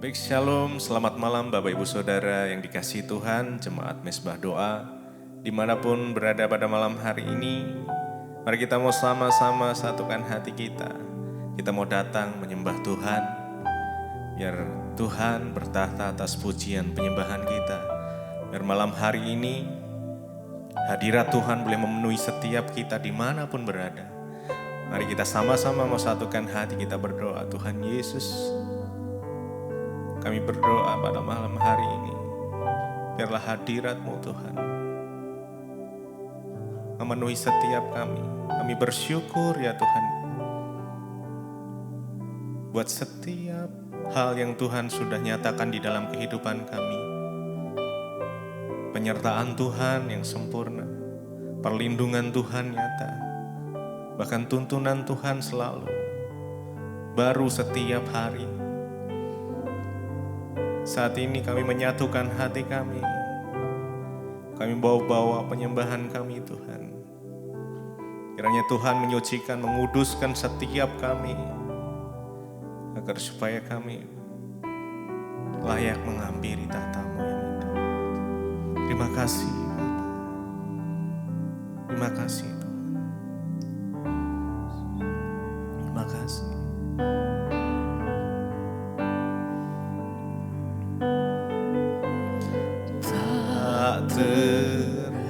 Baik, shalom, selamat malam Bapak Ibu Saudara yang dikasihi Tuhan, Jemaat Mesbah Doa, dimanapun berada pada malam hari ini. Mari kita mau sama-sama satukan hati kita. Kita mau datang menyembah Tuhan, biar Tuhan bertahta atas pujian penyembahan kita. Biar malam hari ini hadirat Tuhan boleh memenuhi setiap kita dimanapun berada. Mari kita sama-sama mau satukan hati kita berdoa. Tuhan Yesus, kami berdoa pada malam hari ini, biarlah hadirat-Mu Tuhan memenuhi setiap kami. Kami bersyukur ya Tuhan, buat setiap hal yang Tuhan sudah nyatakan di dalam kehidupan kami. Penyertaan Tuhan yang sempurna, perlindungan Tuhan nyata, bahkan tuntunan Tuhan selalu baru setiap hari. Saat ini kami menyatukan hati kami. Kami bawa penyembahan kami Tuhan. Kiranya Tuhan menyucikan, menguduskan setiap kami. Agar supaya kami layak menghampiri tahta-Mu yang indah. Terima kasih Bapa. Terima kasih Tuhan. Terima kasih. Tersembunyi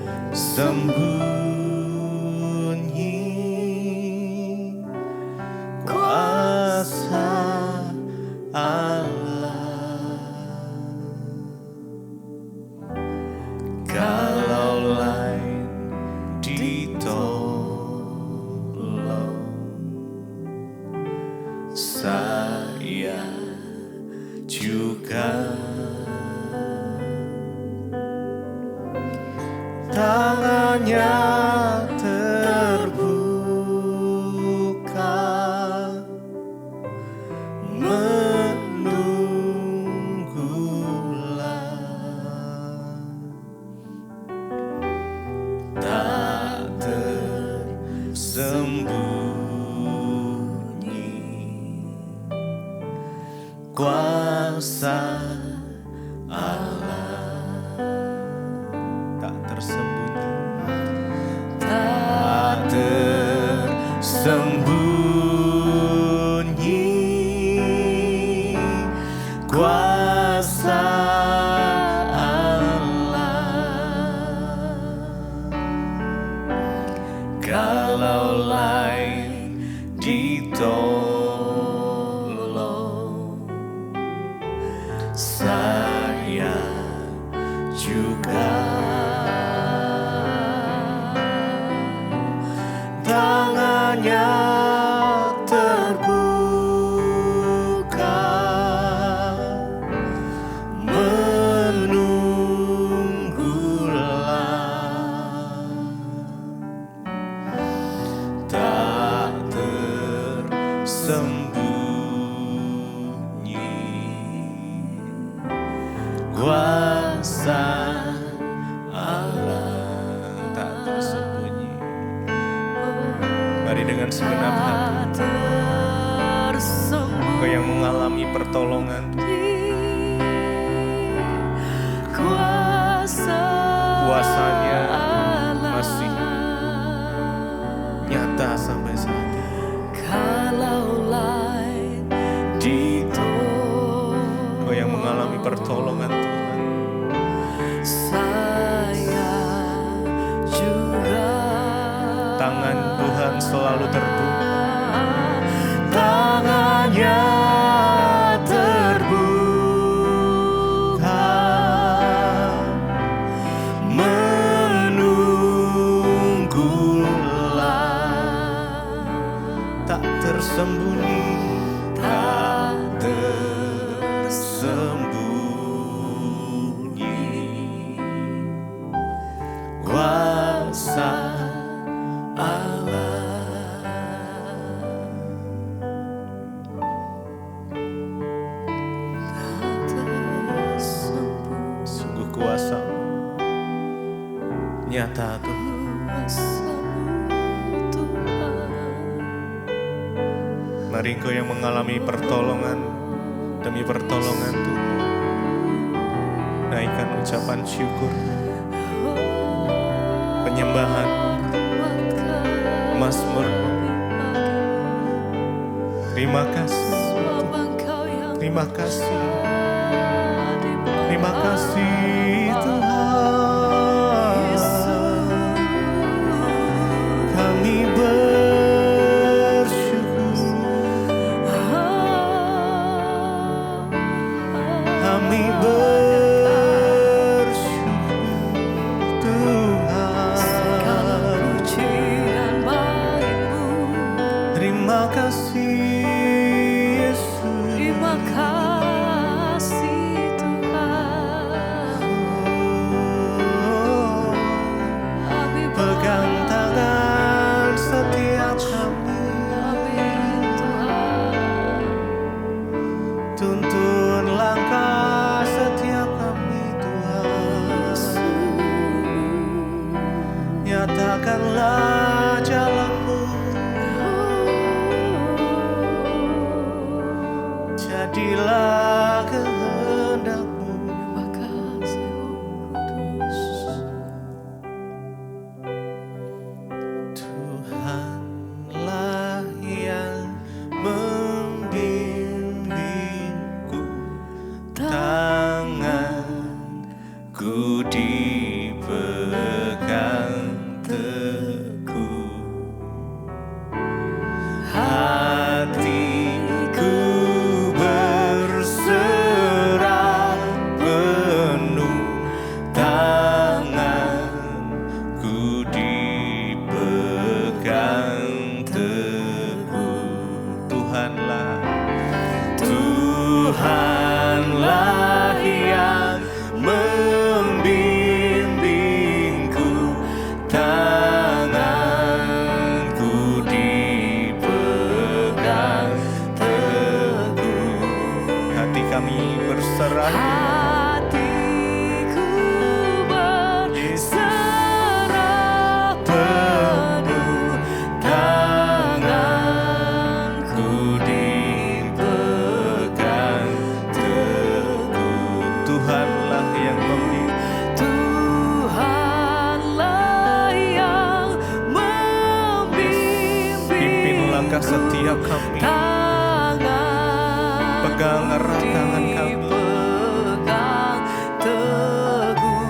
kuasa Allah, kalau lain ditolong, saya juga. Tangannya terbuka, menunggulah, tak tersembunyi kuasa sembunyi kuasa Allah, kalau lain ditolong, saya juga. Tangannya terbuka, menunggulah, tak tersembunyi kuasa Allah, tak tersembunyi. Mari dengan segenap hati, Engkau yang mengalami pertolongan, kuasanya masih nyata sampai saat ini. Engkau yang mengalami pertolongan Tuhan, saya juga. tangan Tuhan selalu terbuka. Tangannya terbuka, menunggulah, Tak tersembunyi, tak tersembunyi kuasa Allah. Sungguh kuasa nyata Tuhan. Mari Engkau yang mengalami pertolongan, demi pertolongan Tuhan. Naikkan ucapan syukur, penyembahan, mazmur. Terima kasih, terima kasih, terima kasih Tuhan. Kami bersyukur, kami bersyukur Tuhan. Terima kasih Yesus. Terima kasih Tuhan. Kami Pegang tangan setiap kami, Amin Tuhan. tuntun langkah setiap kami Tuhan. Nyatakanlah jalan-Mu, jadilah kehendak-Mu. Terima kasih Kudus. Tuhanlah yang membimbingku, tanganku dipegang teguh, hatiku berserah penuh, tanganku dipegang teguh. Tuhanlah yang membimbingku, tanganku dipegang teguh, hati kami berserah. Hatiku berserah penuh, Tanganku dipegang teguh. Tuhanlah yang membimbing, Tuhanlah yang pimpin langkah setiap kami, pegang erat tangan kami. pegang teguh.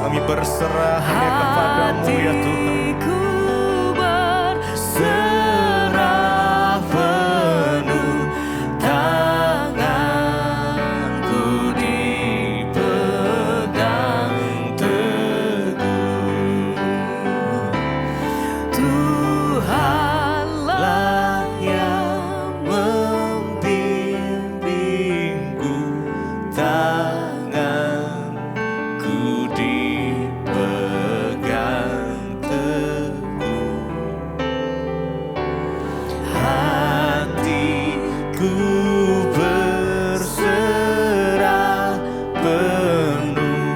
Kami berserah hanya kepadamu ya Tuhan. Hatiku berserah penuh, tanganku dipegang teguh. Tuhanlah yang membimbingku, tanganku dipegang teguh, hatiku berserah penuh,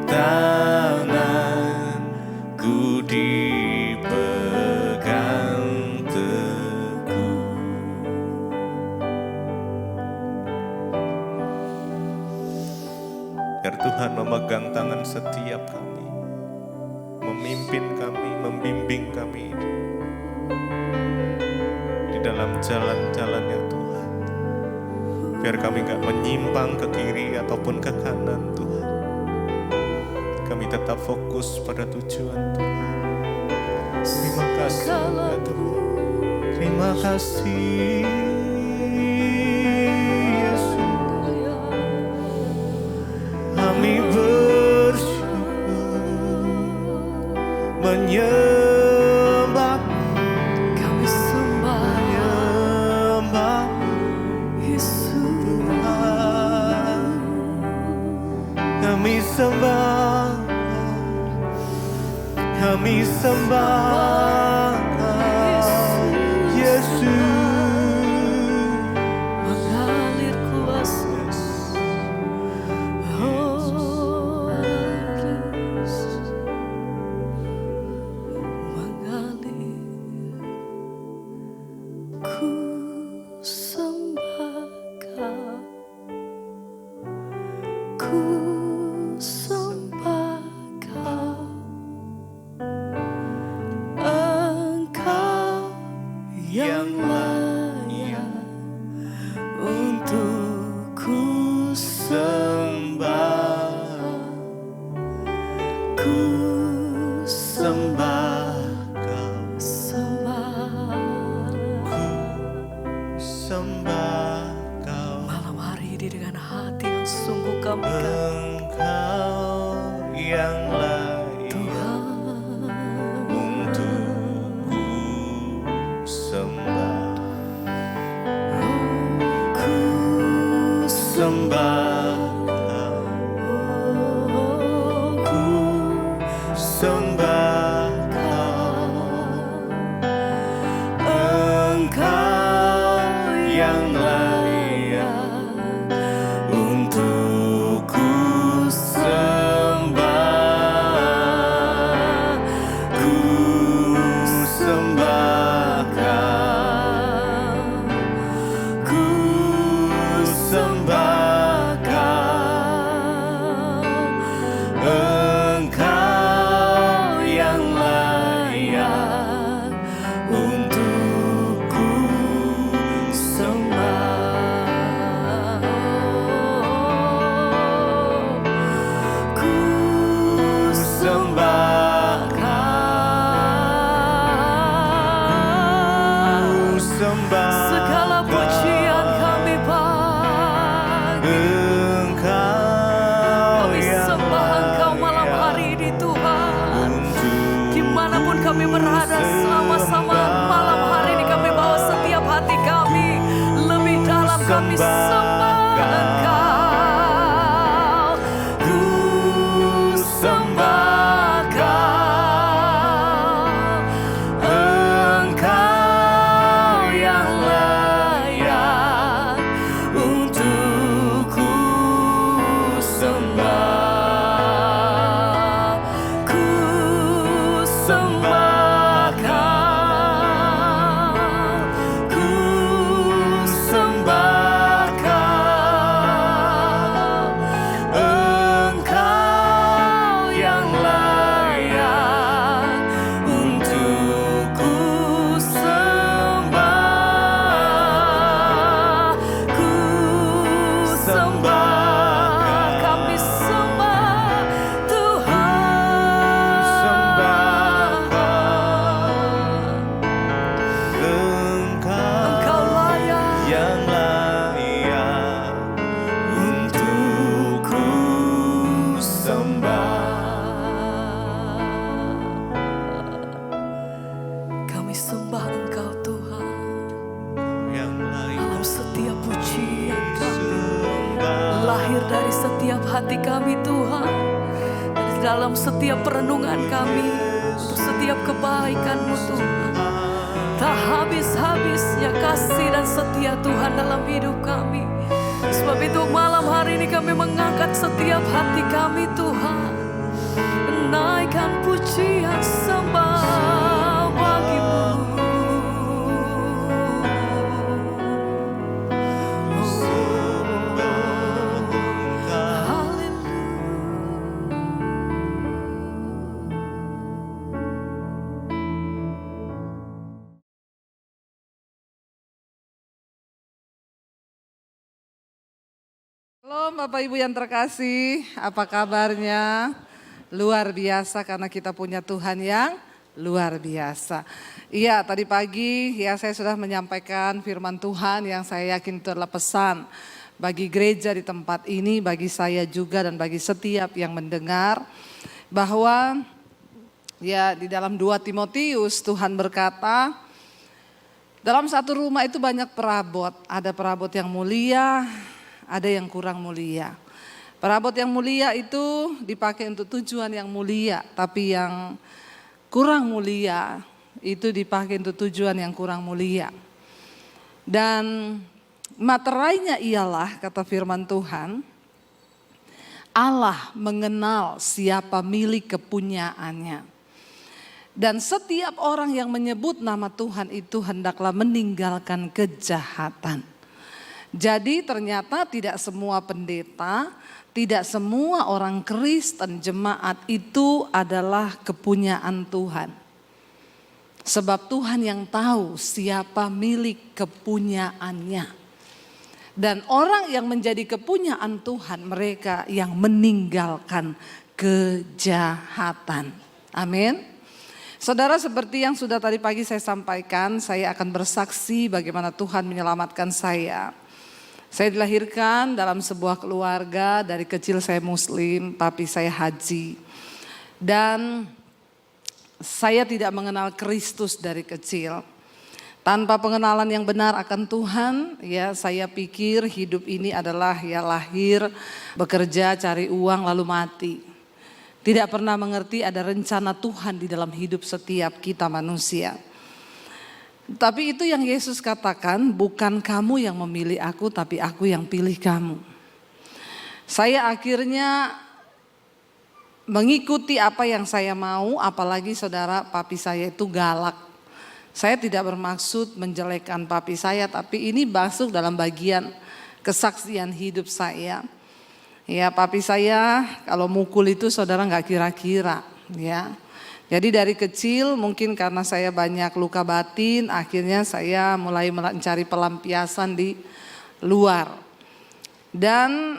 tanganku dipegang teguh. Biar Tuhan memegang tangan setiap kami, memimpin kami, membimbing kami di dalam jalan-jalan-Nya Tuhan. Biar kami gak menyimpang ke kiri ataupun ke kanan Tuhan. Kami tetap fokus pada tujuan Tuhan. Terima kasih ya Tuhan. Terima kasih Yesus. Kami bersyukur menyembah, kami sembah menyembah Yesus. Tuhan. Kami sembah, kami sembah Yesus. Mengalir kuasa mengalir, ku sembah ku sembah Kau, sembah. sembah Kau. Malam hari ini dengan hati yang sungguh kami katakan, Engkau yang layak Tuhan, untuk ku sembah. ku Sembah Kau, ku sembah Kau. Engkau yang layak untuk ku sembah. Ku sembah Kau, ku sembah Kau. Engkau yang layak untuk ku sembah. ku Sembah Kau, sembah segala pujian kami bagi. Engkau Kami yang sembah Engkau malam layak hari ini Tuhan. untuk Dimanapun kami berada sama-sama malam hari ini kami bawa setiap hati kami lebih dalam kami sembah Engkau. Ku sembah Kau. Engkau yang layak untuk ku sembah. Ku sembah Kau. Ku sembah Kau. Engkau yang layak untuk ku sembah. Ku sembah, kami sembah Tuhan. Sembah Kau. Engkau layak. yang layak untuk ku sembah. Kami sembah Engkau Tuhan. Yang layak Dalam setiap pujian kami sembah. lahir dari setiap hati kami Tuhan. Dari dalam setiap perenungan kami untuk setiap kebaikan-Mu Tuhan. Tak habis-habisnya kasih dan setia Tuhan dalam hidup kami. Sebab itu malam hari ini kami mengangkat setiap hati kami Tuhan. Naikkan pujian sembah bagi-Mu. Halo Bapak Ibu yang terkasih, apa kabarnya? Luar biasa karena kita punya Tuhan yang luar biasa. Iya, tadi pagi ya saya sudah menyampaikan firman Tuhan yang saya yakin itu adalah pesan bagi gereja di tempat ini, bagi saya juga dan bagi setiap yang mendengar. Bahwa ya di dalam 2 Timotius Tuhan berkata, dalam satu rumah itu banyak perabot, ada perabot yang mulia, ada yang kurang mulia. Perabot yang mulia itu dipakai untuk tujuan yang mulia, tapi yang kurang mulia itu dipakai untuk tujuan yang kurang mulia. Dan materainya ialah, kata firman Tuhan, Allah mengenal siapa milik kepunyaannya. Dan setiap orang yang menyebut nama Tuhan itu hendaklah meninggalkan kejahatan. Jadi ternyata tidak semua pendeta, tidak semua orang Kristen jemaat itu adalah kepunyaan Tuhan. Sebab Tuhan yang tahu siapa milik kepunyaannya. Dan orang yang menjadi kepunyaan Tuhan mereka yang meninggalkan kejahatan. Amin. Saudara, seperti yang sudah tadi pagi saya sampaikan, saya akan bersaksi bagaimana Tuhan menyelamatkan saya. Saya dilahirkan dalam sebuah keluarga, dari kecil saya Muslim, papi saya haji. Dan saya tidak mengenal Kristus dari kecil. Tanpa pengenalan yang benar akan Tuhan, ya saya pikir hidup ini adalah ya lahir, bekerja, cari uang lalu mati. Tidak pernah mengerti ada rencana Tuhan di dalam hidup setiap kita manusia. Tapi itu yang Yesus katakan, bukan kamu yang memilih aku, tapi aku yang pilih kamu. Saya akhirnya mengikuti apa yang saya mau, apalagi saudara, papi saya itu galak. Saya tidak bermaksud menjelekkan papi saya, tapi ini masuk dalam bagian kesaksian hidup saya. Ya, papi saya kalau mukul itu saudara nggak kira-kira, ya. Jadi dari kecil mungkin karena saya banyak luka batin, akhirnya saya mulai mencari pelampiasan di luar. Dan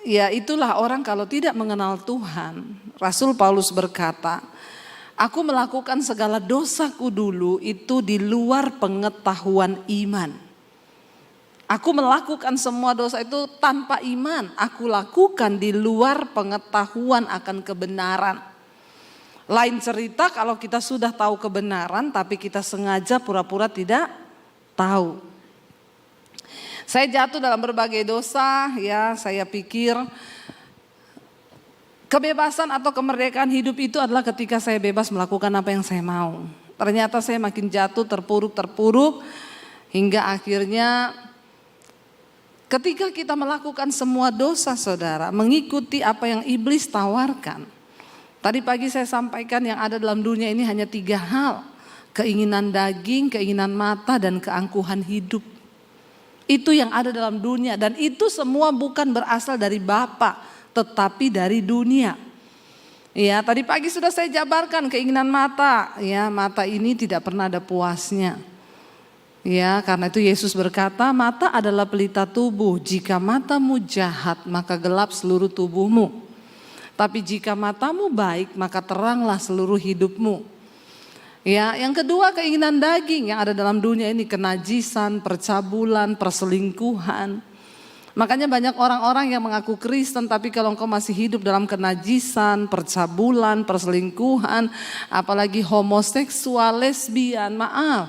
ya itulah orang kalau tidak mengenal Tuhan. Rasul Paulus berkata, aku melakukan segala dosaku dulu itu di luar pengetahuan iman. Aku melakukan semua dosa itu tanpa iman. Aku lakukan di luar pengetahuan akan kebenaran. Lain cerita kalau kita sudah tahu kebenaran tapi kita sengaja pura-pura tidak tahu. Saya jatuh dalam berbagai dosa, ya saya pikir kebebasan atau kemerdekaan hidup itu adalah ketika saya bebas melakukan apa yang saya mau. Ternyata saya makin jatuh terpuruk hingga akhirnya ketika kita melakukan semua dosa saudara, mengikuti apa yang iblis tawarkan. Tadi pagi saya sampaikan yang ada dalam dunia ini hanya 3 hal. Keinginan daging, keinginan mata, dan keangkuhan hidup. Itu yang ada dalam dunia dan itu semua bukan berasal dari Bapa, tetapi dari dunia. Ya, tadi pagi sudah saya jabarkan keinginan mata. Ya, mata ini tidak pernah ada puasnya. Ya, karena itu Yesus berkata, mata adalah pelita tubuh. Jika matamu jahat, maka gelap seluruh tubuhmu. Tapi jika matamu baik, maka teranglah seluruh hidupmu. Ya, yang kedua keinginan daging yang ada dalam dunia ini, kenajisan, percabulan, perselingkuhan. Makanya banyak orang-orang yang mengaku Kristen tapi kalau engkau masih hidup dalam kenajisan, percabulan, perselingkuhan, apalagi homoseksual, lesbian, maaf,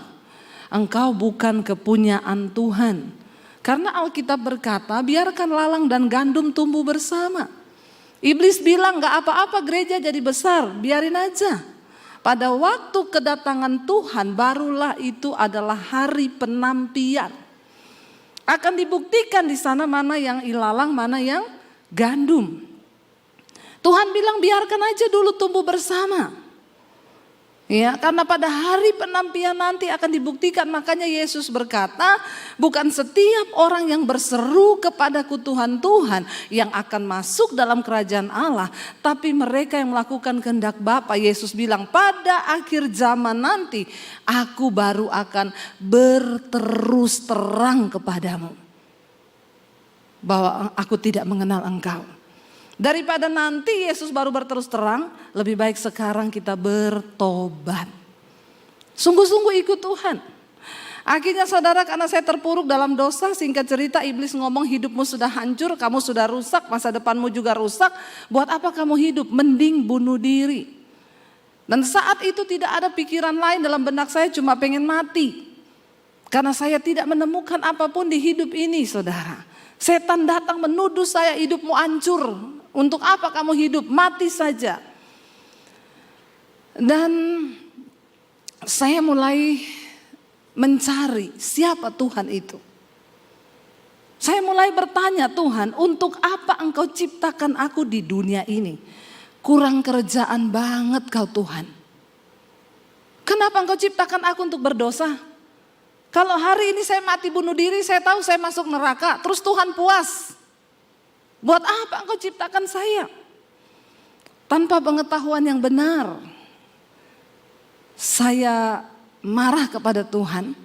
engkau bukan kepunyaan Tuhan. Karena Alkitab berkata, biarkan lalang dan gandum tumbuh bersama. Iblis bilang gak apa-apa gereja jadi besar, biarin aja. Pada waktu kedatangan Tuhan barulah itu adalah hari penampian. Akan dibuktikan di sana mana yang ilalang, mana yang gandum. Tuhan bilang biarkan aja dulu tumbuh bersama. Ya, karena pada hari penampian nanti akan dibuktikan. Makanya Yesus berkata, bukan setiap orang yang berseru kepadaku Tuhan, Tuhan yang akan masuk dalam kerajaan Allah, tapi mereka yang melakukan kehendak Bapa. Yesus bilang pada akhir zaman nanti aku baru akan berterus terang kepadamu bahwa aku tidak mengenal engkau. Daripada nanti Yesus baru berterus terang, lebih baik sekarang kita bertobat. Sungguh-sungguh ikut Tuhan. Akhirnya saudara, karena saya terpuruk dalam dosa, singkat cerita iblis ngomong hidupmu sudah hancur, kamu sudah rusak, masa depanmu juga rusak. Buat apa kamu hidup? Mending bunuh diri. Dan saat itu tidak ada pikiran lain dalam benak saya, cuma pengen mati. Karena saya tidak menemukan apapun di hidup ini saudara. Setan datang menuduh saya, hidupmu hancur. Untuk apa kamu hidup? Mati saja. Dan saya mulai mencari siapa Tuhan itu. Saya mulai bertanya, Tuhan, untuk apa engkau ciptakan aku di dunia ini? Kurang kerjaan banget kau Tuhan. Kenapa engkau ciptakan aku untuk berdosa? Kalau hari ini saya mati bunuh diri, saya tahu saya masuk neraka, terus Tuhan puas. Buat apa engkau ciptakan saya? Tanpa pengetahuan yang benar. Saya marah kepada Tuhan.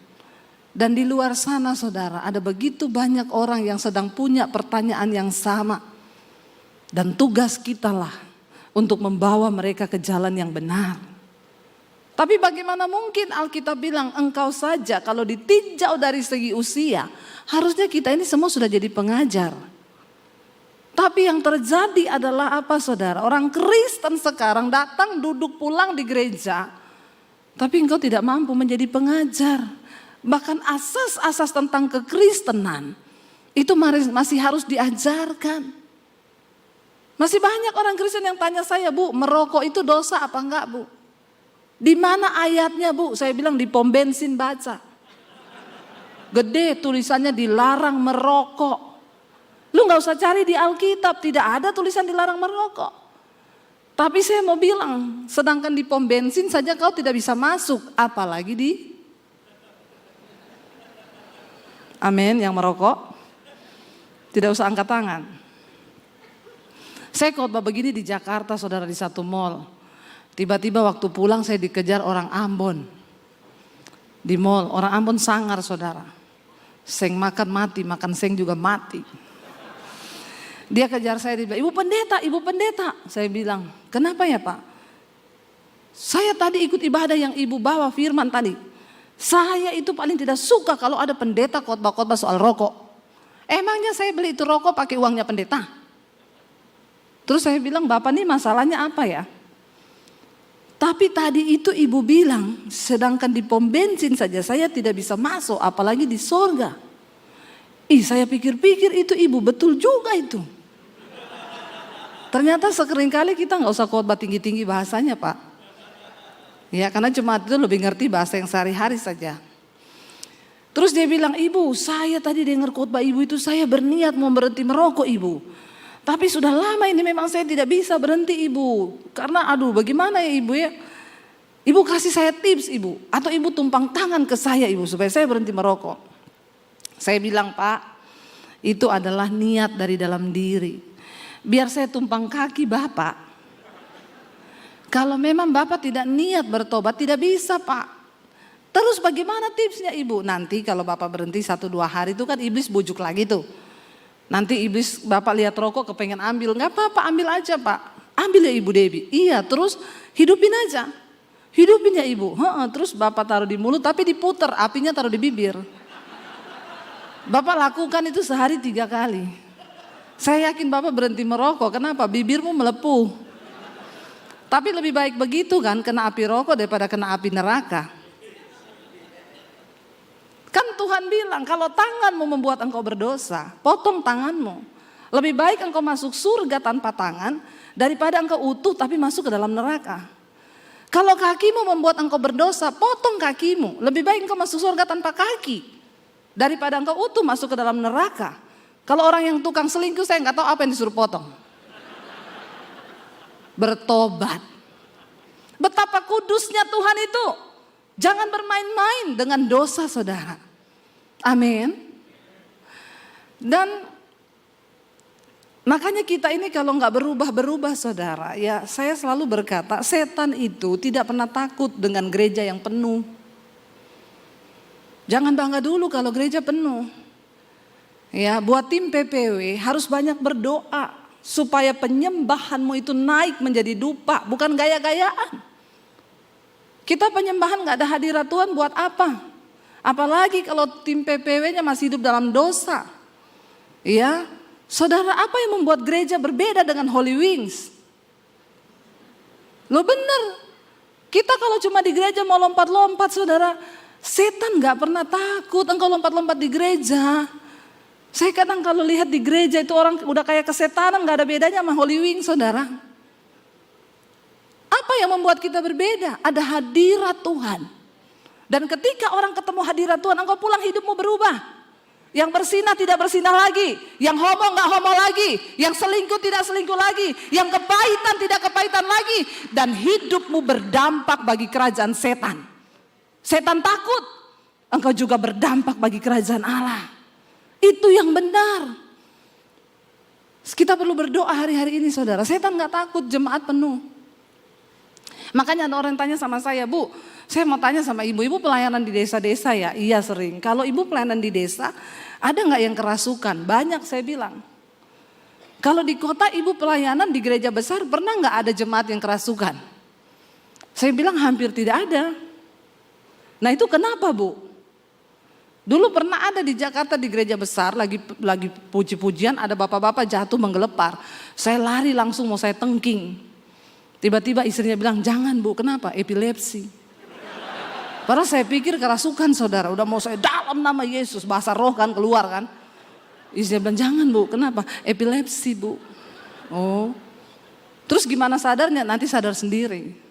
Dan di luar sana saudara, ada begitu banyak orang yang sedang punya pertanyaan yang sama. Dan tugas kita lah untuk membawa mereka ke jalan yang benar. Tapi bagaimana mungkin Alkitab bilang engkau saja kalau ditinjau dari segi usia, harusnya kita ini semua sudah jadi pengajar. Tapi yang terjadi adalah apa saudara? Orang Kristen sekarang datang duduk pulang di gereja, tapi engkau tidak mampu menjadi pengajar. Bahkan asas-asas tentang kekristenan itu masih harus diajarkan. Masih banyak orang Kristen yang tanya saya, Bu, merokok itu dosa apa enggak, Bu? Di mana ayatnya, Bu? Saya bilang di pom bensin baca. Gede tulisannya dilarang merokok. Lu gak usah cari di Alkitab, tidak ada tulisan dilarang merokok. Tapi saya mau bilang, sedangkan di pom bensin saja kau tidak bisa masuk, apalagi di amin yang merokok. Tidak usah angkat tangan. Saya khotbah begini di Jakarta saudara, di satu mall. Tiba-tiba waktu pulang saya dikejar orang Ambon. Di mall, orang Ambon sangar saudara. Seng makan mati, makan seng juga mati. Dia kejar saya, dia bilang, Ibu pendeta. Saya bilang, kenapa ya Pak? Saya tadi ikut ibadah yang Ibu bawa firman tadi. Saya itu paling tidak suka kalau ada pendeta khotbah-khotbah soal rokok. Emangnya saya beli itu rokok pakai uangnya pendeta? Terus saya bilang, Bapak nih masalahnya apa ya? Tapi tadi itu Ibu bilang, sedangkan di pom bensin saja saya tidak bisa masuk, apalagi di sorga. Saya pikir-pikir itu Ibu betul juga itu. Ternyata seringkali kita nggak usah khotbah tinggi-tinggi bahasanya Pak. Ya karena jemaat itu lebih ngerti bahasa yang sehari-hari saja. Terus dia bilang, Ibu saya tadi dengar khotbah Ibu itu saya berniat mau berhenti merokok Ibu. Tapi sudah lama ini memang saya tidak bisa berhenti Ibu. Karena bagaimana ya Ibu ya. Ibu kasih saya tips Ibu. Atau Ibu tumpang tangan ke saya Ibu supaya saya berhenti merokok. Saya bilang Pak, itu adalah niat dari dalam diri. Biar saya tumpang kaki Bapak. Kalau memang Bapak tidak niat bertobat tidak bisa Pak. Terus bagaimana tipsnya Ibu? Nanti kalau Bapak berhenti 1-2 hari itu kan iblis bujuk lagi tuh. Nanti iblis Bapak lihat rokok kepengen ambil. Gak apa-apa ambil aja Pak. Ambil ya Ibu Debbie. Iya terus hidupin aja. Hidupin ya Ibu. Terus Bapak taruh di mulut tapi diputer. Apinya taruh di bibir. Bapak lakukan itu sehari 3 kali. Saya yakin Bapak berhenti merokok. Kenapa? Bibirmu melepuh. Tapi lebih baik begitu kan kena api rokok daripada kena api neraka. Kan Tuhan bilang kalau tanganmu membuat engkau berdosa, potong tanganmu. Lebih baik engkau masuk surga tanpa tangan daripada engkau utuh tapi masuk ke dalam neraka. Kalau kakimu membuat engkau berdosa, potong kakimu. Lebih baik engkau masuk surga tanpa kaki daripada engkau utuh masuk ke dalam neraka. Kalau orang yang tukang selingkuh saya nggak tahu apa yang disuruh potong. Bertobat. Betapa kudusnya Tuhan itu. Jangan bermain-main dengan dosa saudara. Amin. Dan makanya kita ini kalau nggak berubah-berubah saudara. Ya saya selalu berkata setan itu tidak pernah takut dengan gereja yang penuh. Jangan bangga dulu kalau gereja penuh. Ya buat tim PPW harus banyak berdoa. Supaya penyembahanmu itu naik menjadi dupa. Bukan gaya-gayaan. Kita penyembahan gak ada hadirat Tuhan buat apa? Apalagi kalau tim PPW-nya masih hidup dalam dosa. Ya, saudara apa yang membuat gereja berbeda dengan Holy Wings? Lo bener. Kita kalau cuma di gereja mau lompat-lompat saudara. Setan gak pernah takut engkau lompat-lompat di gereja. Saya kadang kalau lihat di gereja itu orang udah kayak kesetanan gak ada bedanya sama Holy Wings saudara. Apa yang membuat kita berbeda? Ada hadirat Tuhan. Dan ketika orang ketemu hadirat Tuhan, engkau pulang hidupmu berubah. Yang bersinah tidak bersinah lagi. Yang homo gak homo lagi. Yang selingkuh tidak selingkuh lagi. Yang kepahitan tidak kepahitan lagi. Dan hidupmu berdampak bagi kerajaan setan. Setan takut. Engkau juga berdampak bagi kerajaan Allah. Itu yang benar. Kita perlu berdoa hari-hari ini saudara. Setan gak takut, jemaat penuh. Makanya ada orang tanya sama saya, Bu, saya mau tanya sama ibu pelayanan di desa-desa ya? Iya sering. Kalau ibu pelayanan di desa, ada gak yang kerasukan? Banyak saya bilang. Kalau di kota ibu pelayanan di gereja besar pernah nggak ada jemaat yang kerasukan? Saya bilang hampir tidak ada. Nah itu kenapa Bu? Dulu pernah ada di Jakarta di gereja besar lagi puji-pujian ada bapak-bapak jatuh menggelepar. Saya lari langsung mau saya tengking. Tiba-tiba istrinya bilang jangan Bu, kenapa? Epilepsi. Padahal saya pikir kerasukan saudara, udah mau saya dalam nama Yesus, bahasa roh kan keluar kan. Istrinya bilang jangan Bu, kenapa? Epilepsi Bu. Oh, terus gimana sadarnya? Nanti sadar sendiri.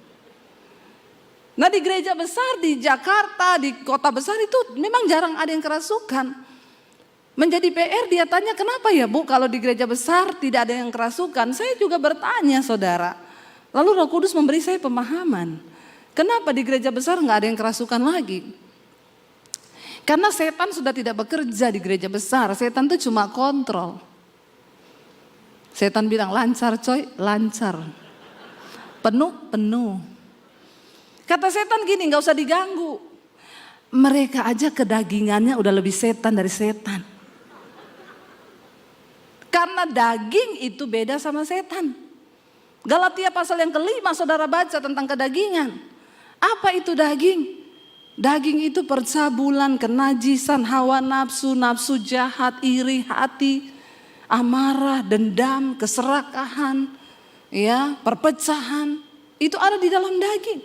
Nah di gereja besar di Jakarta, di kota besar itu memang jarang ada yang kerasukan. Menjadi PR dia tanya kenapa ya Bu kalau di gereja besar tidak ada yang kerasukan. Saya juga bertanya saudara. Lalu Roh Kudus memberi saya pemahaman. Kenapa di gereja besar nggak ada yang kerasukan lagi? Karena setan sudah tidak bekerja di gereja besar. Setan itu cuma kontrol. Setan bilang lancar coy, lancar. Penuh, penuh. Kata setan gini, gak usah diganggu. Mereka aja kedagingannya udah lebih setan dari setan. Karena daging itu beda sama setan. Galatia pasal yang kelima saudara baca tentang kedagingan. Apa itu daging? Daging itu percabulan, kenajisan, hawa nafsu, nafsu jahat, iri hati, amarah, dendam, keserakahan, ya, perpecahan. Itu ada di dalam daging.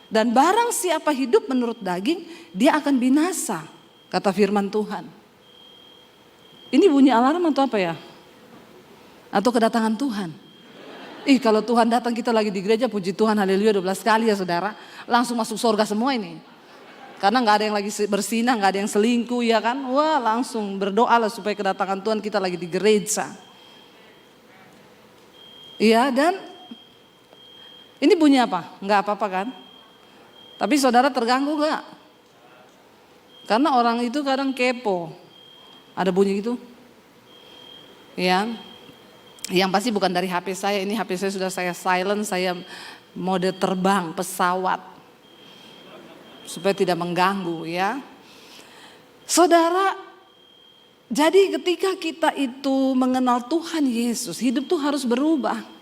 Dan barang siapa hidup menurut daging, dia akan binasa, kata firman Tuhan. Ini bunyi alarm atau apa ya? Atau kedatangan Tuhan? Kalau Tuhan datang kita lagi di gereja, puji Tuhan, haleluya 12 kali ya saudara. Langsung masuk surga semua ini. Karena gak ada yang lagi bersinah, gak ada yang selingkuh ya kan. Wah langsung berdoa lah supaya kedatangan Tuhan kita lagi di gereja. Iya dan ini bunyi apa? Gak apa-apa kan? Tapi saudara terganggu gak? Karena orang itu kadang kepo. Ada bunyi gitu. Ya. Yang pasti bukan dari HP saya. Ini HP saya sudah saya silent. Saya mode terbang pesawat. Supaya tidak mengganggu ya. Saudara. Jadi ketika kita itu mengenal Tuhan Yesus. Hidup tuh harus berubah.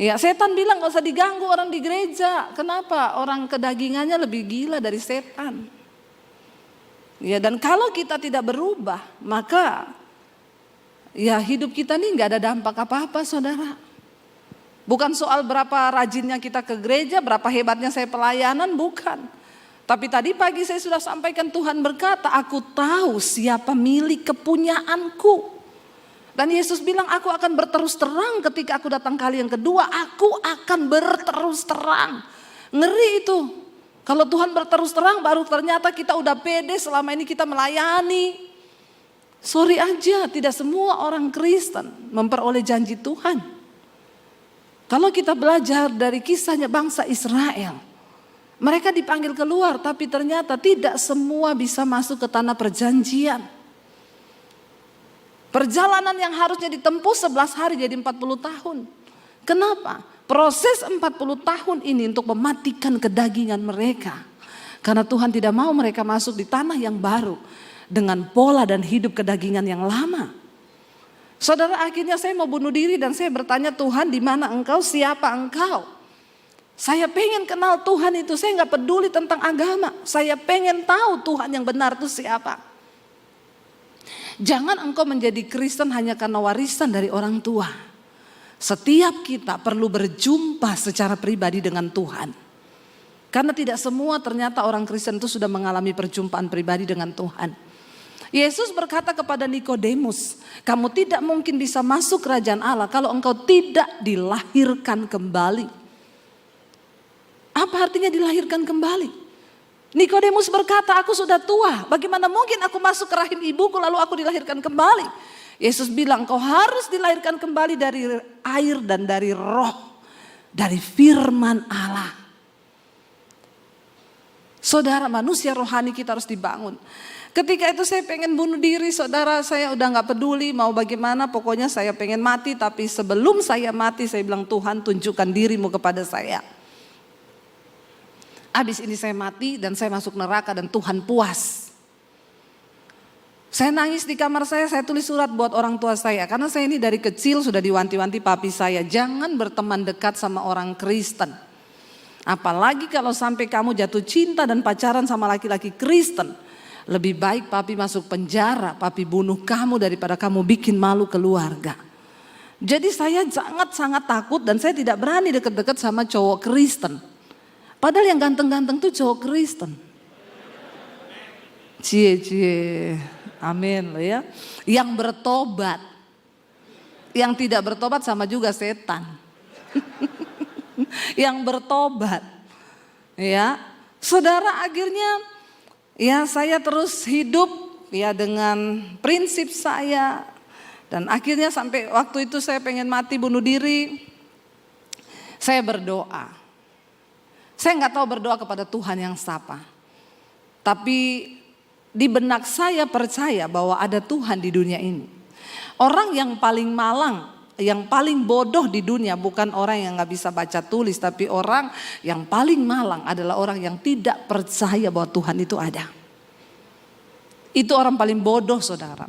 Ya, setan bilang gak usah diganggu orang di gereja. Kenapa? Orang kedagingannya lebih gila dari setan. Ya, dan kalau kita tidak berubah, maka ya hidup kita nih gak ada dampak apa-apa saudara. Bukan soal berapa rajinnya kita ke gereja, berapa hebatnya saya pelayanan, bukan. Tapi tadi pagi saya sudah sampaikan Tuhan berkata, aku tahu siapa milik kepunyaanku. Dan Yesus bilang aku akan berterus terang ketika aku datang kali yang kedua. Aku akan berterus terang. Ngeri itu. Kalau Tuhan berterus terang baru ternyata kita udah pede selama ini kita melayani. Sorry aja tidak semua orang Kristen memperoleh janji Tuhan. Kalau kita belajar dari kisahnya bangsa Israel. Mereka dipanggil keluar tapi ternyata tidak semua bisa masuk ke tanah perjanjian. Perjalanan yang harusnya ditempuh 11 hari jadi 40 tahun. Kenapa? Proses 40 tahun ini untuk mematikan kedagingan mereka. Karena Tuhan tidak mau mereka masuk di tanah yang baru. Dengan pola dan hidup kedagingan yang lama. Saudara akhirnya saya mau bunuh diri dan saya bertanya Tuhan di mana engkau, siapa engkau? Saya pengen kenal Tuhan itu, saya gak peduli tentang agama. Saya pengen tahu Tuhan yang benar itu siapa. Jangan engkau menjadi Kristen hanya karena warisan dari orang tua. Setiap kita perlu berjumpa secara pribadi dengan Tuhan. Karena tidak semua ternyata orang Kristen itu sudah mengalami perjumpaan pribadi dengan Tuhan. Yesus berkata kepada Nikodemus, kamu tidak mungkin bisa masuk kerajaan Allah kalau engkau tidak dilahirkan kembali. Apa artinya dilahirkan kembali? Nikodemus berkata, aku sudah tua, bagaimana mungkin aku masuk ke rahim ibuku lalu aku dilahirkan kembali? Yesus bilang, kau harus dilahirkan kembali dari air dan dari roh, dari firman Allah. Saudara, manusia rohani kita harus dibangun. Ketika itu saya pengen bunuh diri, saudara, saya udah gak peduli mau bagaimana, pokoknya saya pengen mati. Tapi sebelum saya mati saya bilang, Tuhan tunjukkan dirimu kepada saya. Habis ini saya mati dan saya masuk neraka dan Tuhan puas. Saya nangis di kamar saya tulis surat buat orang tua saya. Karena saya ini dari kecil sudah diwanti-wanti papi saya. Jangan berteman dekat sama orang Kristen. Apalagi kalau sampai kamu jatuh cinta dan pacaran sama laki-laki Kristen. Lebih baik papi masuk penjara, papi bunuh kamu daripada kamu bikin malu keluarga. Jadi saya sangat-sangat takut dan saya tidak berani deket-deket sama cowok Kristen. Padahal yang ganteng-ganteng tuh cowok Kristen. Cie. Amin loh ya. Yang bertobat. Yang tidak bertobat sama juga setan. Yang bertobat. Ya. Saudara, akhirnya ya saya terus hidup ya dengan prinsip saya. Dan akhirnya sampai waktu itu saya pengen mati bunuh diri. Saya berdoa. Saya nggak tahu berdoa kepada Tuhan yang siapa. Tapi di benak saya percaya bahwa ada Tuhan di dunia ini. Orang yang paling malang, yang paling bodoh di dunia bukan orang yang gak bisa baca tulis. Tapi orang yang paling malang adalah orang yang tidak percaya bahwa Tuhan itu ada. Itu orang paling bodoh saudara.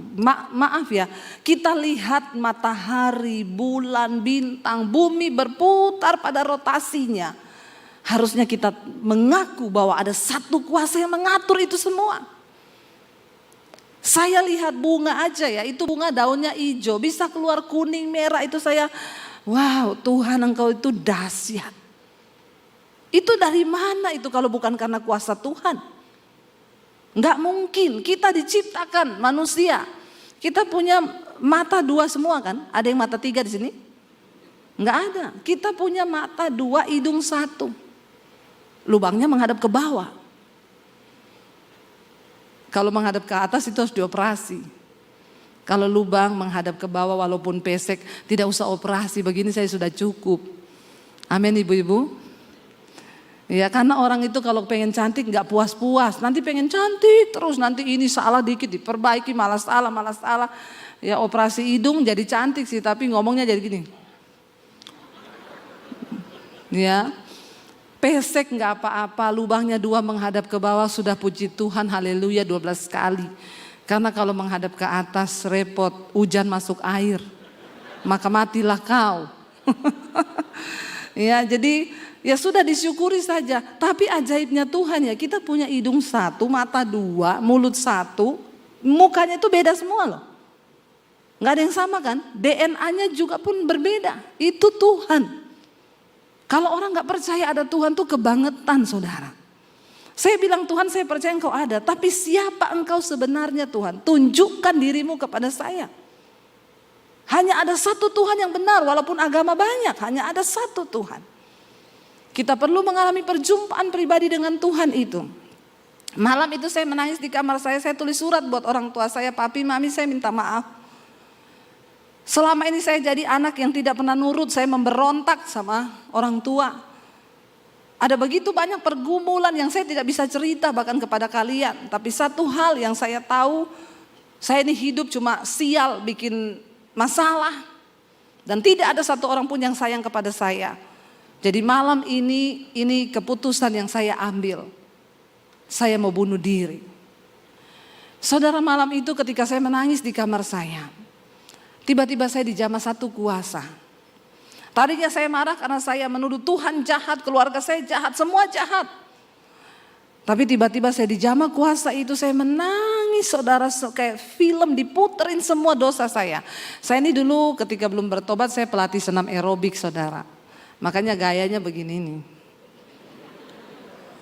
Maaf ya, kita lihat matahari, bulan, bintang, bumi berputar pada rotasinya. Harusnya kita mengaku bahwa ada satu kuasa yang mengatur itu semua. Saya lihat bunga aja ya, itu bunga daunnya hijau, bisa keluar kuning, merah, itu saya, wow Tuhan engkau itu dahsyat. Itu dari mana itu kalau bukan karena kuasa Tuhan? Enggak mungkin, kita diciptakan manusia. Kita punya mata dua semua kan? Ada yang mata tiga di sini? Enggak ada, kita punya mata dua, hidung satu. Lubangnya menghadap ke bawah. Kalau menghadap ke atas itu harus dioperasi. Kalau lubang menghadap ke bawah walaupun pesek tidak usah operasi, begini saya sudah cukup. Amin ibu-ibu. Ya karena orang itu kalau pengen cantik nggak puas-puas, nanti pengen cantik terus, nanti ini salah dikit diperbaiki malah salah. Ya operasi hidung jadi cantik sih tapi ngomongnya jadi gini. Ya. Pesek nggak apa-apa, lubangnya dua menghadap ke bawah sudah puji Tuhan, haleluya 12 kali. Karena kalau menghadap ke atas repot, hujan masuk air, maka matilah kau. Ya jadi ya sudah disyukuri saja. Tapi ajaibnya Tuhan ya, kita punya hidung satu, mata dua, mulut satu, mukanya itu beda semua loh. Nggak ada yang sama kan? DNA-nya juga pun berbeda. Itu Tuhan. Kalau orang gak percaya ada Tuhan tuh kebangetan saudara. Saya bilang Tuhan saya percaya engkau ada. Tapi siapa engkau sebenarnya Tuhan? Tunjukkan dirimu kepada saya. Hanya ada satu Tuhan yang benar walaupun agama banyak. Hanya ada satu Tuhan. Kita perlu mengalami perjumpaan pribadi dengan Tuhan itu. Malam itu saya menangis di kamar saya tulis surat buat orang tua saya. Papi, mami saya minta maaf. Selama ini saya jadi anak yang tidak pernah nurut, saya memberontak sama orang tua. Ada begitu banyak pergumulan yang saya tidak bisa cerita bahkan kepada kalian. Tapi satu hal yang saya tahu, saya ini hidup cuma sial bikin masalah. Dan tidak ada satu orang pun yang sayang kepada saya. Jadi malam ini keputusan yang saya ambil. Saya mau bunuh diri. Saudara, malam itu ketika saya menangis di kamar saya, tiba-tiba saya dijamah satu kuasa. Tadinya saya marah karena saya menuduh Tuhan jahat, keluarga saya jahat, semua jahat. Tapi tiba-tiba saya dijamah kuasa itu, saya menangis saudara, kayak film diputerin semua dosa saya. Saya ini dulu ketika belum bertobat saya pelatih senam aerobik saudara. Makanya gayanya begini nih.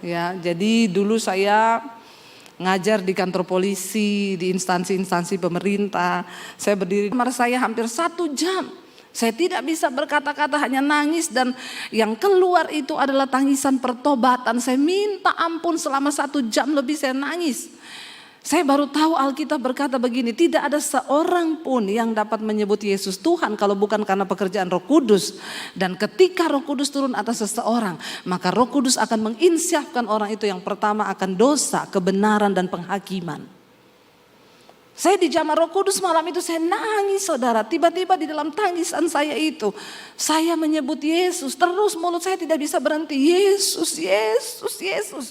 Ya, jadi dulu saya ngajar di kantor polisi, di instansi-instansi pemerintah. Saya berdiri di kamar saya hampir 1 jam. Saya tidak bisa berkata-kata, hanya nangis. Dan yang keluar itu adalah tangisan pertobatan. Saya minta ampun selama 1 jam lebih saya nangis. Saya baru tahu Alkitab berkata begini, tidak ada seorang pun yang dapat menyebut Yesus Tuhan kalau bukan karena pekerjaan Roh Kudus. Dan ketika Roh Kudus turun atas seseorang, maka Roh Kudus akan menginsyafkan orang itu yang pertama akan dosa, kebenaran dan penghakiman. Saya dijamah Roh Kudus malam itu, saya nangis saudara. Tiba-tiba di dalam tangisan saya itu, saya menyebut Yesus. Terus mulut saya tidak bisa berhenti, Yesus, Yesus, Yesus.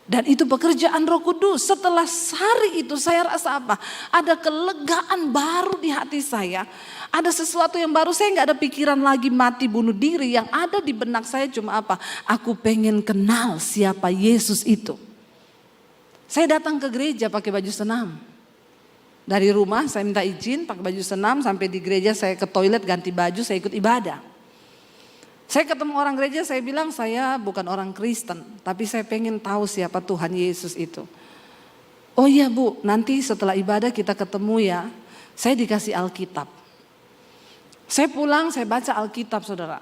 Dan itu pekerjaan Roh Kudus. Setelah hari itu saya rasa apa? Ada kelegaan baru di hati saya. Ada sesuatu yang baru, saya gak ada pikiran lagi mati bunuh diri. Yang ada di benak saya cuma apa? Aku pengen kenal siapa Yesus itu. Saya datang ke gereja pakai baju senam. Dari rumah saya minta izin pakai baju senam, sampai di gereja saya ke toilet ganti baju, saya ikut ibadah. Saya ketemu orang gereja, saya bilang saya bukan orang Kristen, tapi saya pengen tahu siapa Tuhan Yesus itu. Oh iya Bu, nanti setelah ibadah kita ketemu ya. Saya dikasih Alkitab. Saya pulang, saya baca Alkitab saudara.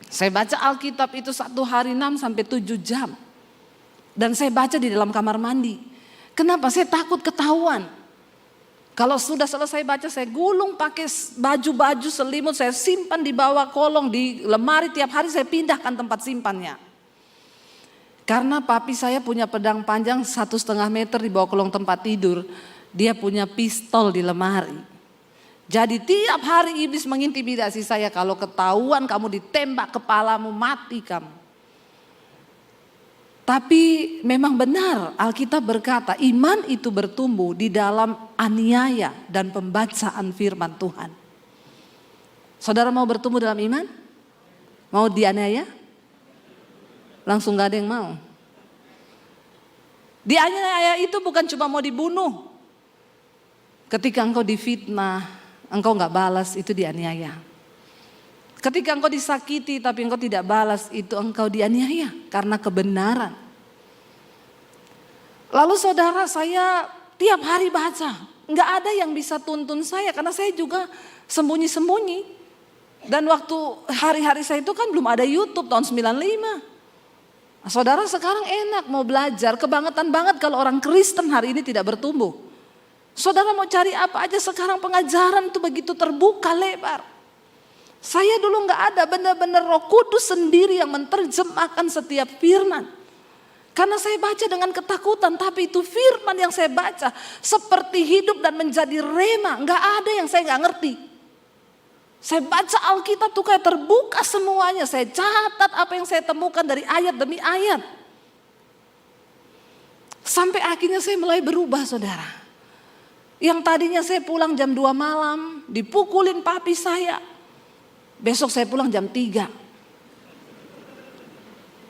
Saya baca Alkitab itu 1 hari 6 sampai 7 jam. Dan saya baca di dalam kamar mandi. Kenapa? Saya takut ketahuan. Kalau sudah selesai baca, saya gulung pakai baju-baju selimut, saya simpan di bawah kolong, di lemari, tiap hari saya pindahkan tempat simpannya. Karena papi saya punya pedang panjang 1,5 meter di bawah kolong tempat tidur, dia punya pistol di lemari. Jadi tiap hari iblis mengintimidasi saya, kalau ketahuan kamu ditembak kepalamu, mati kamu. Tapi memang benar Alkitab berkata iman itu bertumbuh di dalam aniaya dan pembacaan firman Tuhan. Saudara mau bertumbuh dalam iman? Mau dianiaya? Langsung gak ada yang mau. Dianiaya itu bukan cuma mau dibunuh. Ketika engkau difitnah, engkau gak balas, itu dianiaya. Ketika engkau disakiti tapi engkau tidak balas, itu engkau dianiaya karena kebenaran. Lalu saudara, saya tiap hari baca. Enggak ada yang bisa tuntun saya karena saya juga sembunyi-sembunyi. Dan waktu hari-hari saya itu kan belum ada YouTube tahun 95. Saudara sekarang enak mau belajar, kebangetan banget kalau orang Kristen hari ini tidak bertumbuh. Saudara mau cari apa aja sekarang pengajaran itu begitu terbuka lebar. Saya dulu gak ada, benar-benar Roh Kudus sendiri yang menerjemahkan setiap firman. Karena saya baca dengan ketakutan, tapi itu firman yang saya baca seperti hidup dan menjadi rema. Gak ada yang saya gak ngerti. Saya baca Alkitab tuh kayak terbuka semuanya. Saya catat apa yang saya temukan dari ayat demi ayat. Sampai akhirnya saya mulai berubah saudara. Yang tadinya saya pulang jam 2 malam, dipukulin papi saya. Besok saya pulang jam 3.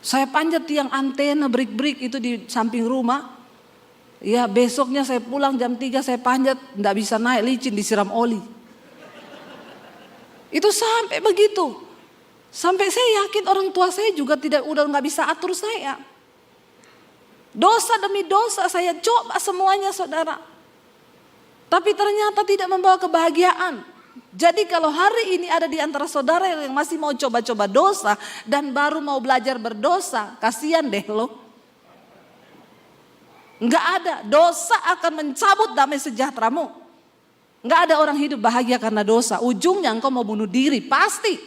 Saya panjat tiang antena break-break itu di samping rumah. Ya besoknya saya pulang jam 3 saya panjat, enggak bisa naik, licin, disiram oli. Itu sampai begitu. Sampai saya yakin orang tua saya juga udah enggak bisa atur saya. Dosa demi dosa saya coba semuanya saudara. Tapi ternyata tidak membawa kebahagiaan. Jadi kalau hari ini ada di antara saudara yang masih mau coba-coba dosa dan baru mau belajar berdosa, kasihan deh lo. Enggak ada, dosa akan mencabut damai sejahteramu. Enggak ada orang hidup bahagia karena dosa, ujungnya engkau mau bunuh diri, pasti.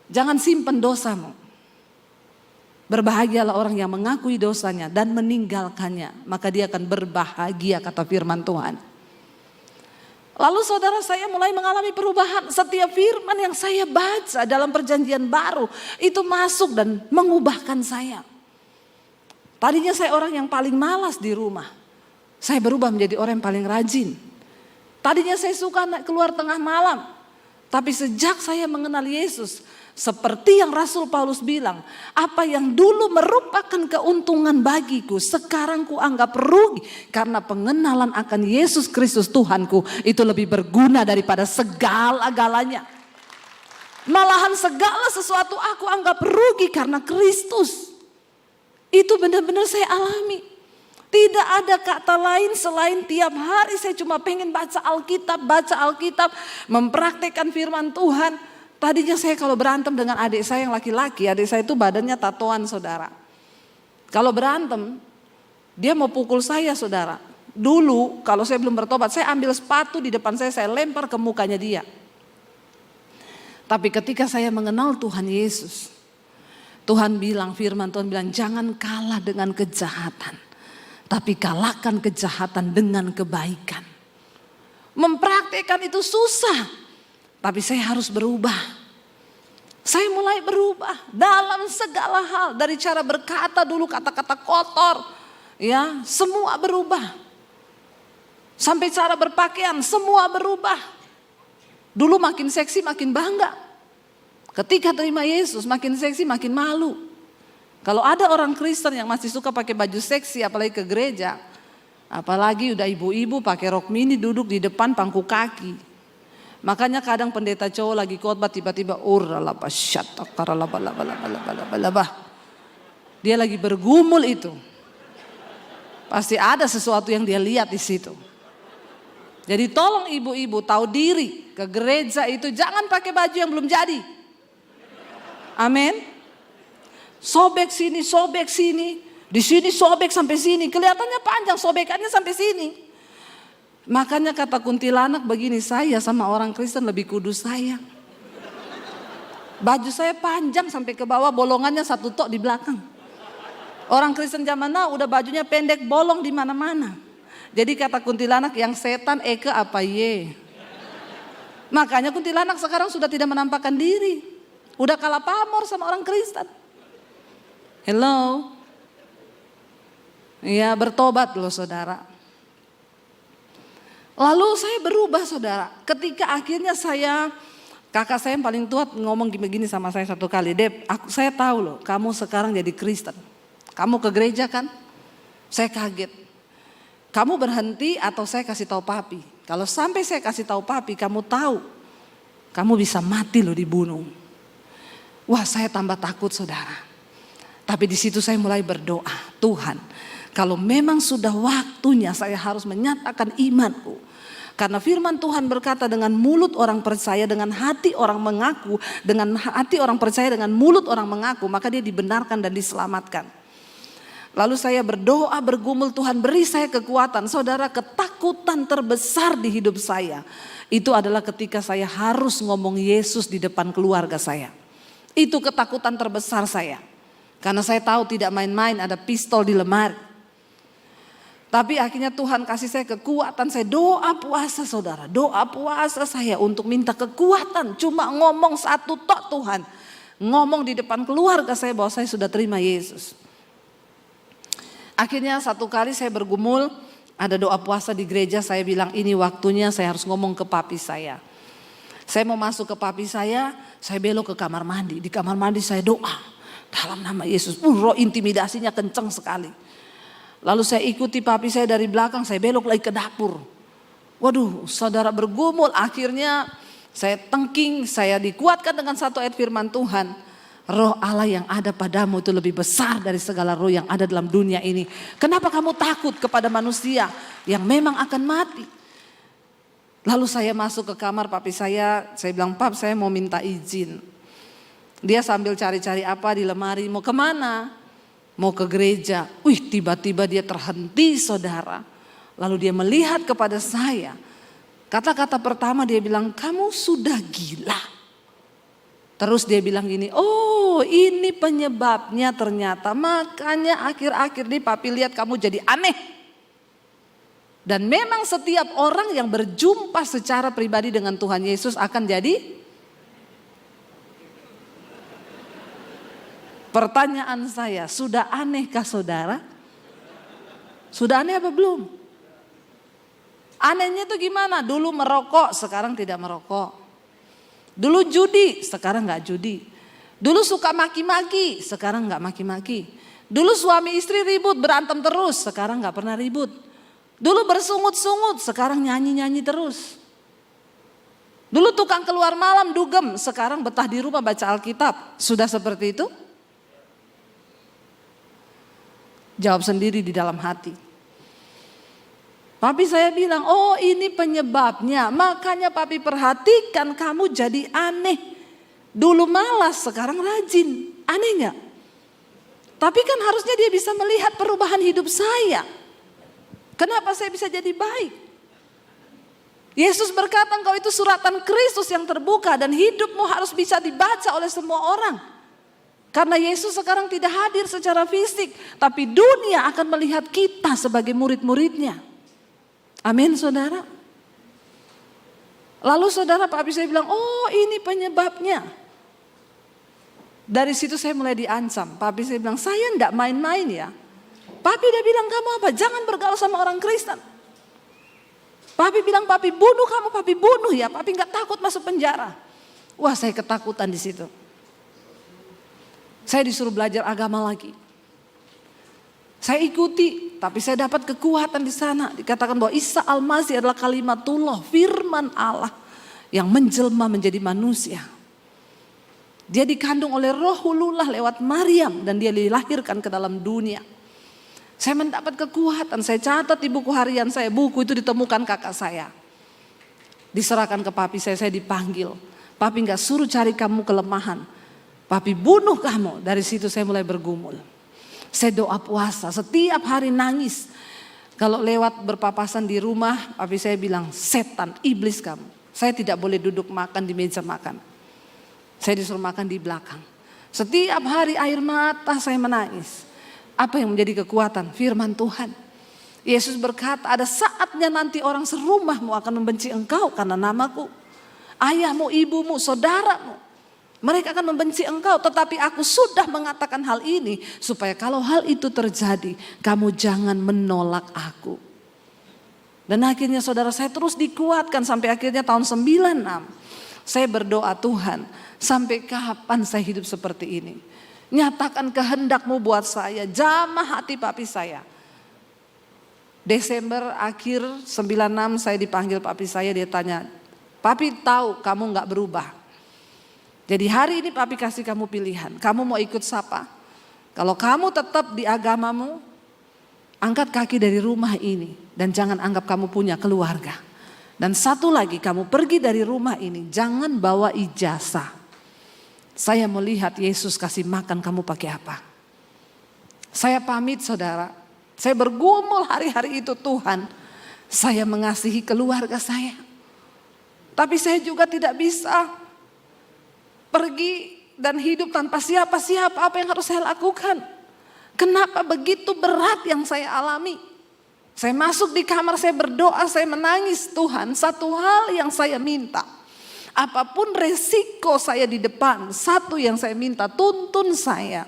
Jangan simpen dosamu. Berbahagialah orang yang mengakui dosanya dan meninggalkannya, maka dia akan berbahagia kata firman Tuhan. Lalu saudara saya mulai mengalami perubahan. Setiap firman yang saya baca dalam perjanjian baru itu masuk dan mengubahkan saya. Tadinya saya orang yang paling malas di rumah. Saya berubah menjadi orang yang paling rajin. Tadinya saya suka keluar tengah malam. Tapi sejak saya mengenal Yesus, seperti yang Rasul Paulus bilang, apa yang dulu merupakan keuntungan bagiku, sekarang ku anggap rugi karena pengenalan akan Yesus Kristus Tuhanku itu lebih berguna daripada segala-galanya. Malahan segala sesuatu aku anggap rugi karena Kristus. Itu benar-benar saya alami. Tidak ada kata lain selain tiap hari saya cuma pengen baca Alkitab, mempraktekkan firman Tuhan. Tadinya saya kalau berantem dengan adik saya yang laki-laki, adik saya itu badannya tatoan saudara. Kalau berantem, dia mau pukul saya saudara. Dulu kalau saya belum bertobat, saya ambil sepatu di depan saya lempar ke mukanya dia. Tapi ketika saya mengenal Tuhan Yesus, Tuhan bilang, firman Tuhan bilang, jangan kalah dengan kejahatan. Tapi kalahkan kejahatan dengan kebaikan. Mempraktekkan itu susah. Tapi saya harus berubah. Saya mulai berubah dalam segala hal. Dari cara berkata dulu kata-kata kotor. Ya, semua berubah. Sampai cara berpakaian semua berubah. Dulu makin seksi makin bangga. Ketika terima Yesus makin seksi makin malu. Kalau ada orang Kristen yang masih suka pakai baju seksi apalagi ke gereja. Apalagi udah ibu-ibu pakai rok mini duduk di depan pangku kaki. Makanya kadang pendeta cowok lagi khotbah tiba-tiba dia lagi bergumul itu. Pasti ada sesuatu yang dia lihat di situ. Jadi tolong ibu-ibu tahu diri, ke gereja itu jangan pakai baju yang belum jadi. Amin. Sobek sini, di sini sobek sampai sini, kelihatannya panjang sobekannya sampai sini. Makanya kata kuntilanak begini, saya sama orang Kristen lebih kudus saya. Baju saya panjang sampai ke bawah, bolongannya 1 tok di belakang. Orang Kristen zaman now udah bajunya pendek, bolong di mana-mana. Jadi kata kuntilanak, yang setan Eke apa ye. Makanya kuntilanak sekarang sudah tidak menampakkan diri. Udah kalah pamor sama orang Kristen. Hello. Ya, bertobat loh saudara. Lalu saya berubah saudara. Ketika akhirnya kakak saya yang paling tua ngomong begini sama saya satu kali. Dep, saya tahu loh kamu sekarang jadi Kristen. Kamu ke gereja kan? Saya kaget. Kamu berhenti atau saya kasih tahu papi? Kalau sampai saya kasih tahu papi, kamu tahu. Kamu bisa mati loh dibunuh. Wah, saya tambah takut saudara. Tapi di situ saya mulai berdoa. Tuhan, kalau memang sudah waktunya saya harus menyatakan imanku. Karena firman Tuhan berkata dengan mulut orang percaya, dengan hati orang mengaku, dengan hati orang percaya, dengan mulut orang mengaku, maka dia dibenarkan dan diselamatkan. Lalu saya berdoa bergumul, Tuhan beri saya kekuatan. Saudara, ketakutan terbesar di hidup saya itu adalah ketika saya harus ngomong Yesus di depan keluarga saya. Itu ketakutan terbesar saya. Karena saya tahu tidak main-main, ada pistol di lemari. Tapi akhirnya Tuhan kasih saya kekuatan. Saya doa puasa saudara. Doa puasa saya untuk minta kekuatan. Cuma ngomong 1 tok Tuhan. Ngomong di depan keluarga saya bahwa saya sudah terima Yesus. Akhirnya satu kali saya bergumul. Ada doa puasa di gereja. Saya bilang ini waktunya saya harus ngomong ke papi saya. Saya mau masuk ke papi saya belok ke kamar mandi. Di kamar mandi saya doa. Dalam nama Yesus. Roh intimidasinya kencang sekali. Lalu saya ikuti papi saya dari belakang, saya belok lagi ke dapur. Waduh, saudara bergumul, akhirnya saya tengking, saya dikuatkan dengan 1 ayat firman Tuhan. Roh Allah yang ada padamu itu lebih besar dari segala roh yang ada dalam dunia ini. Kenapa kamu takut kepada manusia yang memang akan mati? Lalu saya masuk ke kamar papi saya bilang, Pap saya mau minta izin. Dia sambil cari-cari apa di lemari, mau kemana? Mau ke gereja. Tiba-tiba dia terhenti saudara. Lalu dia melihat kepada saya. Kata-kata pertama dia bilang, kamu sudah gila. Terus dia bilang gini, oh ini penyebabnya ternyata. Makanya akhir-akhir ini papi lihat kamu jadi aneh. Dan memang setiap orang yang berjumpa secara pribadi dengan Tuhan Yesus akan jadi. Pertanyaan saya, sudah anehkah saudara? Sudah aneh apa belum? Anehnya itu gimana? Dulu merokok, sekarang tidak merokok. Dulu judi, sekarang gak judi. Dulu suka maki-maki, sekarang gak maki-maki. Dulu suami istri ribut, berantem terus, sekarang gak pernah ribut. Dulu bersungut-sungut, sekarang nyanyi-nyanyi terus. Dulu tukang keluar malam dugem, sekarang betah di rumah baca Alkitab. Sudah seperti itu? Jawab sendiri di dalam hati. Papi saya bilang, oh ini penyebabnya. Makanya papi perhatikan kamu jadi aneh. Dulu malas, sekarang rajin. Aneh gak? Tapi kan harusnya dia bisa melihat perubahan hidup saya. Kenapa saya bisa jadi baik? Yesus berkata engkau itu suratan Kristus yang terbuka. Dan hidupmu harus bisa dibaca oleh semua orang. Karena Yesus sekarang tidak hadir secara fisik. Tapi dunia akan melihat kita sebagai murid-muridnya. Amin saudara. Lalu saudara papi saya bilang, oh ini penyebabnya. Dari situ saya mulai diancam. Papi saya bilang, saya enggak main-main ya. Papi udah bilang kamu apa? Jangan bergaul sama orang Kristen. Papi bilang papi bunuh kamu, papi bunuh ya. Papi enggak takut masuk penjara. Wah, saya ketakutan di situ. Saya disuruh belajar agama lagi. Saya ikuti, tapi saya dapat kekuatan di sana. Dikatakan bahwa Isa Al-Masih adalah kalimatullah, firman Allah yang menjelma menjadi manusia. Dia dikandung oleh Rohulullah lewat Maryam dan dia dilahirkan ke dalam dunia. Saya mendapat kekuatan, saya catat di buku harian saya, buku itu ditemukan kakak saya. Diserahkan ke papi saya dipanggil. Papi enggak suruh cari kamu kelemahan. Papi bunuh kamu. Dari situ saya mulai bergumul. Saya doa puasa, setiap hari nangis. Kalau lewat berpapasan di rumah, papi saya bilang, setan, iblis kamu. Saya tidak boleh duduk makan di meja makan. Saya disuruh makan di belakang. Setiap hari air mata saya menangis. Apa yang menjadi kekuatan? Firman Tuhan. Yesus berkata, ada saatnya nanti orang serumahmu akan membenci engkau karena namaku. Ayahmu, ibumu, saudaramu. Mereka akan membenci engkau, tetapi aku sudah mengatakan hal ini supaya kalau hal itu terjadi, kamu jangan menolak aku. Dan akhirnya saudara saya terus dikuatkan sampai akhirnya tahun 96. Saya berdoa, Tuhan, sampai kapan saya hidup seperti ini? Nyatakan kehendakmu buat saya, jamah hati papi saya. Desember akhir 96 saya dipanggil papi saya, dia tanya, papi tahu kamu gak berubah. Jadi hari ini papi kasih kamu pilihan. Kamu mau ikut siapa? Kalau kamu tetap di agamamu, angkat kaki dari rumah ini. Dan jangan anggap kamu punya keluarga. Dan satu lagi, kamu pergi dari rumah ini, jangan bawa ijazah. Saya melihat Yesus kasih makan kamu pakai apa. Saya pamit saudara. Saya bergumul hari-hari itu, Tuhan. Saya mengasihi keluarga saya. Tapi saya juga tidak bisa pergi dan hidup tanpa siapa-siapa. Apa yang harus saya lakukan? Kenapa begitu berat yang saya alami? Saya masuk di kamar, saya berdoa, saya menangis. Tuhan, satu hal yang saya minta. Apapun resiko saya di depan, satu yang saya minta, tuntun saya.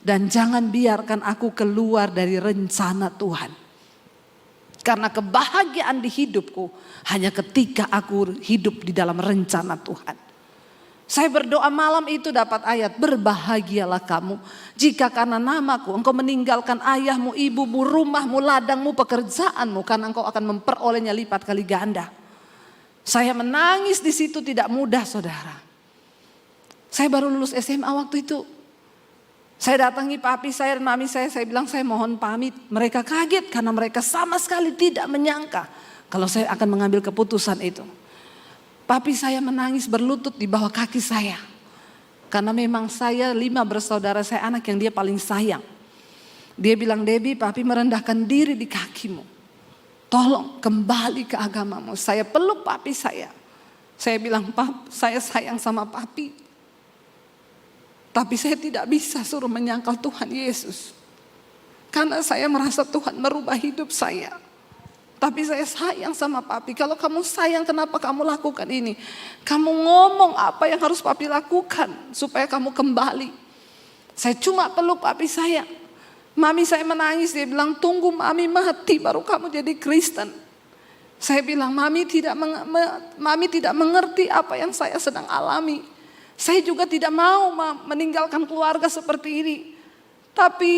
Dan jangan biarkan aku keluar dari rencana Tuhan. Karena kebahagiaan di hidupku hanya ketika aku hidup di dalam rencana Tuhan. Saya berdoa malam itu dapat ayat, berbahagialah kamu jika karena namaku engkau meninggalkan ayahmu, ibumu, rumahmu, ladangmu, pekerjaanmu, karena engkau akan memperolehnya lipat kali ganda. Saya menangis di situ, tidak mudah saudara. Saya baru lulus SMA waktu itu. Saya datangi papi saya dan mami saya bilang saya mohon pamit. Mereka kaget karena mereka sama sekali tidak menyangka kalau saya akan mengambil keputusan itu. Papi saya menangis berlutut di bawah kaki saya. Karena memang saya 5 bersaudara, saya anak yang dia paling sayang. Dia bilang, Debbie, papi merendahkan diri di kakimu. Tolong kembali ke agamamu. Saya peluk papi saya. Saya bilang, Pap, saya sayang sama papi. Tapi saya tidak bisa suruh menyangkal Tuhan Yesus. Karena saya merasa Tuhan merubah hidup saya. Tapi saya sayang sama papi. Kalau kamu sayang, kenapa kamu lakukan ini? Kamu ngomong apa yang harus papi lakukan supaya kamu kembali. Saya cuma peluk papi saya. Mami saya menangis, dia bilang tunggu mami mati baru kamu jadi Kristen. Saya bilang mami tidak mengerti apa yang saya sedang alami. Saya juga tidak mau meninggalkan keluarga seperti ini. Tapi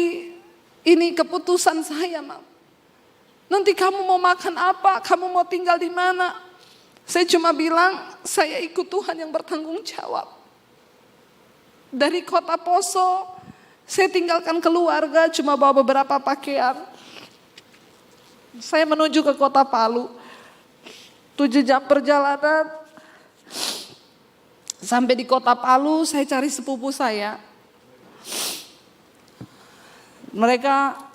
ini keputusan saya, Mam. Nanti kamu mau makan apa? Kamu mau tinggal di mana? Saya cuma bilang, saya ikut Tuhan yang bertanggung jawab. Dari kota Poso, saya tinggalkan keluarga, cuma bawa beberapa pakaian. Saya menuju ke kota Palu. 7 jam perjalanan. Sampai di kota Palu, saya cari sepupu saya. Mereka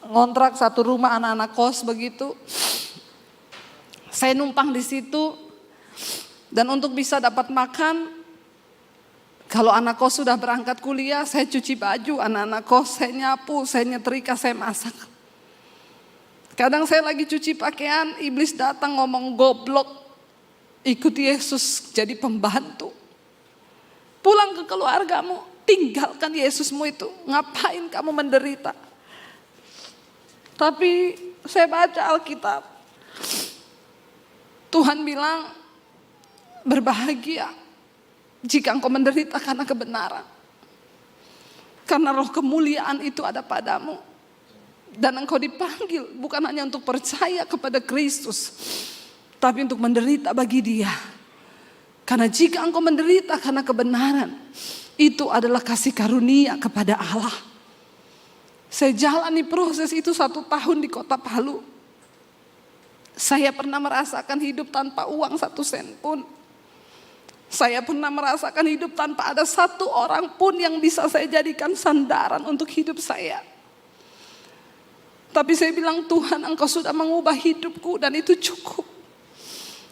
ngontrak satu rumah anak-anak kos begitu. Saya numpang di situ. Dan untuk bisa dapat makan, kalau anak kos sudah berangkat kuliah, saya cuci baju anak-anak kos, saya nyapu, saya nyetrika, saya masak. Kadang saya lagi cuci pakaian, iblis datang ngomong goblok, ikut Yesus jadi pembantu. Pulang ke keluargamu, tinggalkan Yesusmu itu. Ngapain kamu menderita? Tapi saya baca Alkitab, Tuhan bilang, berbahagia jika engkau menderita karena kebenaran. Karena roh kemuliaan itu ada padamu. Dan engkau dipanggil bukan hanya untuk percaya kepada Kristus, tapi untuk menderita bagi Dia. Karena jika engkau menderita karena kebenaran, itu adalah kasih karunia kepada Allah. Saya jalani proses itu 1 tahun di kota Palu. Saya pernah merasakan hidup tanpa uang 1 sen pun. Saya pernah merasakan hidup tanpa ada 1 orang pun yang bisa saya jadikan sandaran untuk hidup saya. Tapi saya bilang, Tuhan, engkau sudah mengubah hidupku dan itu cukup.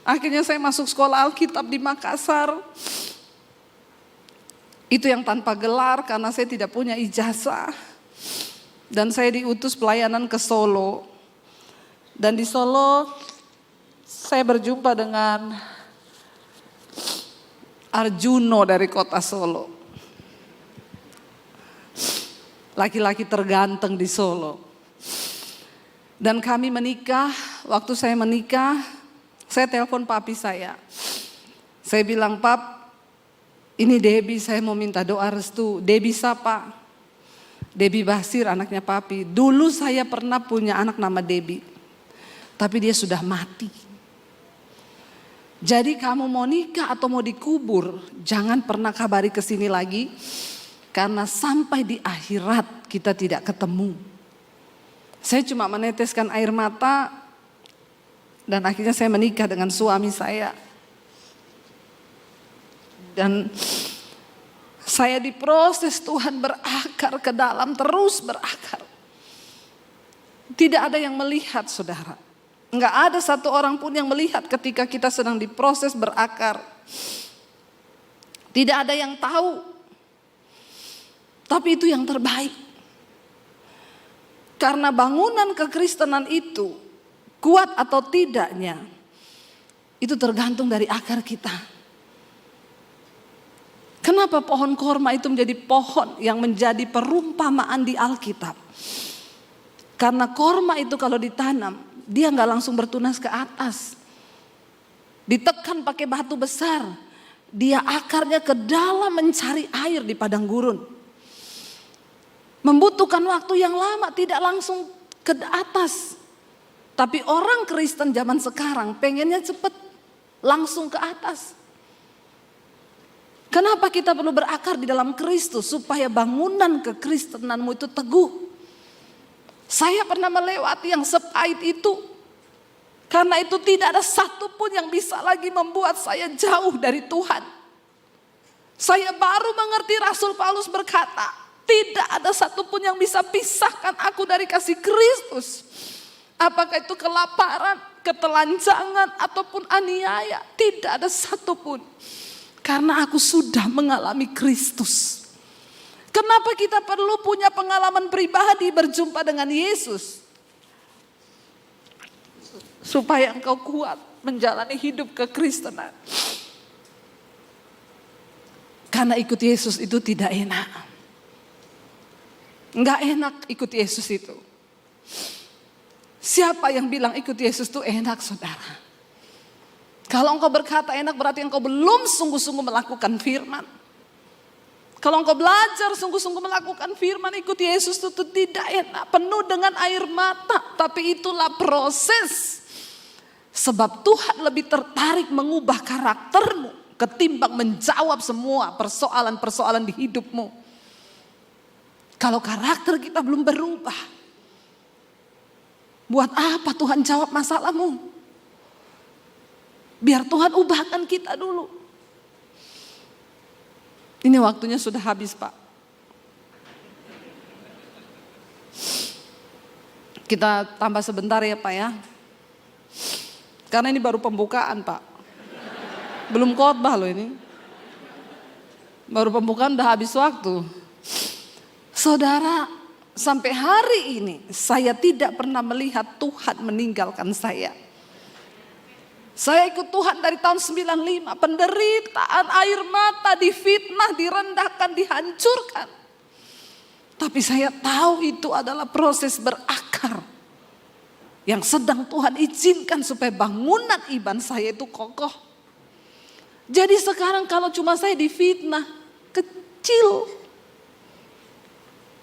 Akhirnya saya masuk sekolah Alkitab di Makassar. Itu yang tanpa gelar karena saya tidak punya ijazah. Dan saya diutus pelayanan ke Solo. Dan di Solo saya berjumpa dengan Arjuno dari kota Solo. Laki-laki terganteng di Solo. Dan kami menikah. Waktu saya menikah, saya telepon papi saya. Saya bilang, Pap, ini Debbie, saya mau minta doa restu. Debbie siapa? Debbie Basir, anaknya papi. Dulu saya pernah punya anak nama Debbie, tapi dia sudah mati. Jadi kamu mau nikah atau mau dikubur, jangan pernah kabari ke sini lagi, karena sampai di akhirat kita tidak ketemu. Saya cuma meneteskan air mata dan akhirnya saya menikah dengan suami saya. Dan saya diproses, Tuhan berakar ke dalam, terus berakar. Tidak ada yang melihat, saudara. Enggak ada 1 orang pun yang melihat ketika kita sedang diproses berakar. Tidak ada yang tahu. Tapi itu yang terbaik. Karena bangunan kekristenan itu kuat atau tidaknya, itu tergantung dari akar kita. Kenapa pohon korma itu menjadi pohon yang menjadi perumpamaan di Alkitab? Karena korma itu kalau ditanam, dia nggak langsung bertunas ke atas. Ditekan pakai batu besar, dia akarnya ke dalam mencari air di padang gurun. Membutuhkan waktu yang lama, tidak langsung ke atas. Tapi orang Kristen zaman sekarang pengennya cepat, langsung ke atas. Kenapa kita perlu berakar di dalam Kristus? Supaya bangunan kekristenanmu itu teguh. Saya pernah melewati yang sepahit itu. Karena itu tidak ada satupun yang bisa lagi membuat saya jauh dari Tuhan. Saya baru mengerti Rasul Paulus berkata, tidak ada satupun yang bisa pisahkan aku dari kasih Kristus. Apakah itu kelaparan, ketelanjangan, ataupun aniaya. Tidak ada satupun. Karena aku sudah mengalami Kristus. Kenapa kita perlu punya pengalaman pribadi berjumpa dengan Yesus? Supaya engkau kuat menjalani hidup kekristenan. Karena ikut Yesus itu tidak enak. Enggak enak ikut Yesus itu. Siapa yang bilang ikut Yesus itu enak, saudara? Kalau engkau berkata enak, berarti engkau belum sungguh-sungguh melakukan firman. Kalau engkau belajar sungguh-sungguh melakukan firman, ikut Yesus itu tidak enak, penuh dengan air mata. Tapi itulah proses. Sebab Tuhan lebih tertarik mengubah karaktermu ketimbang menjawab semua persoalan-persoalan di hidupmu. Kalau karakter kita belum berubah, buat apa Tuhan jawab masalahmu? Biar Tuhan ubahkan kita dulu. Ini waktunya sudah habis, Pak. Kita tambah sebentar ya, Pak ya. Karena ini baru pembukaan, Pak. Belum khotbah loh ini. Baru pembukaan udah habis waktu. Saudara, sampai hari ini saya tidak pernah melihat Tuhan meninggalkan saya. Saya ikut Tuhan dari tahun 95. Penderitaan, air mata, difitnah, direndahkan, dihancurkan. Tapi saya tahu itu adalah proses berakar. Yang sedang Tuhan izinkan supaya bangunan iman saya itu kokoh. Jadi sekarang kalau cuma saya difitnah, kecil.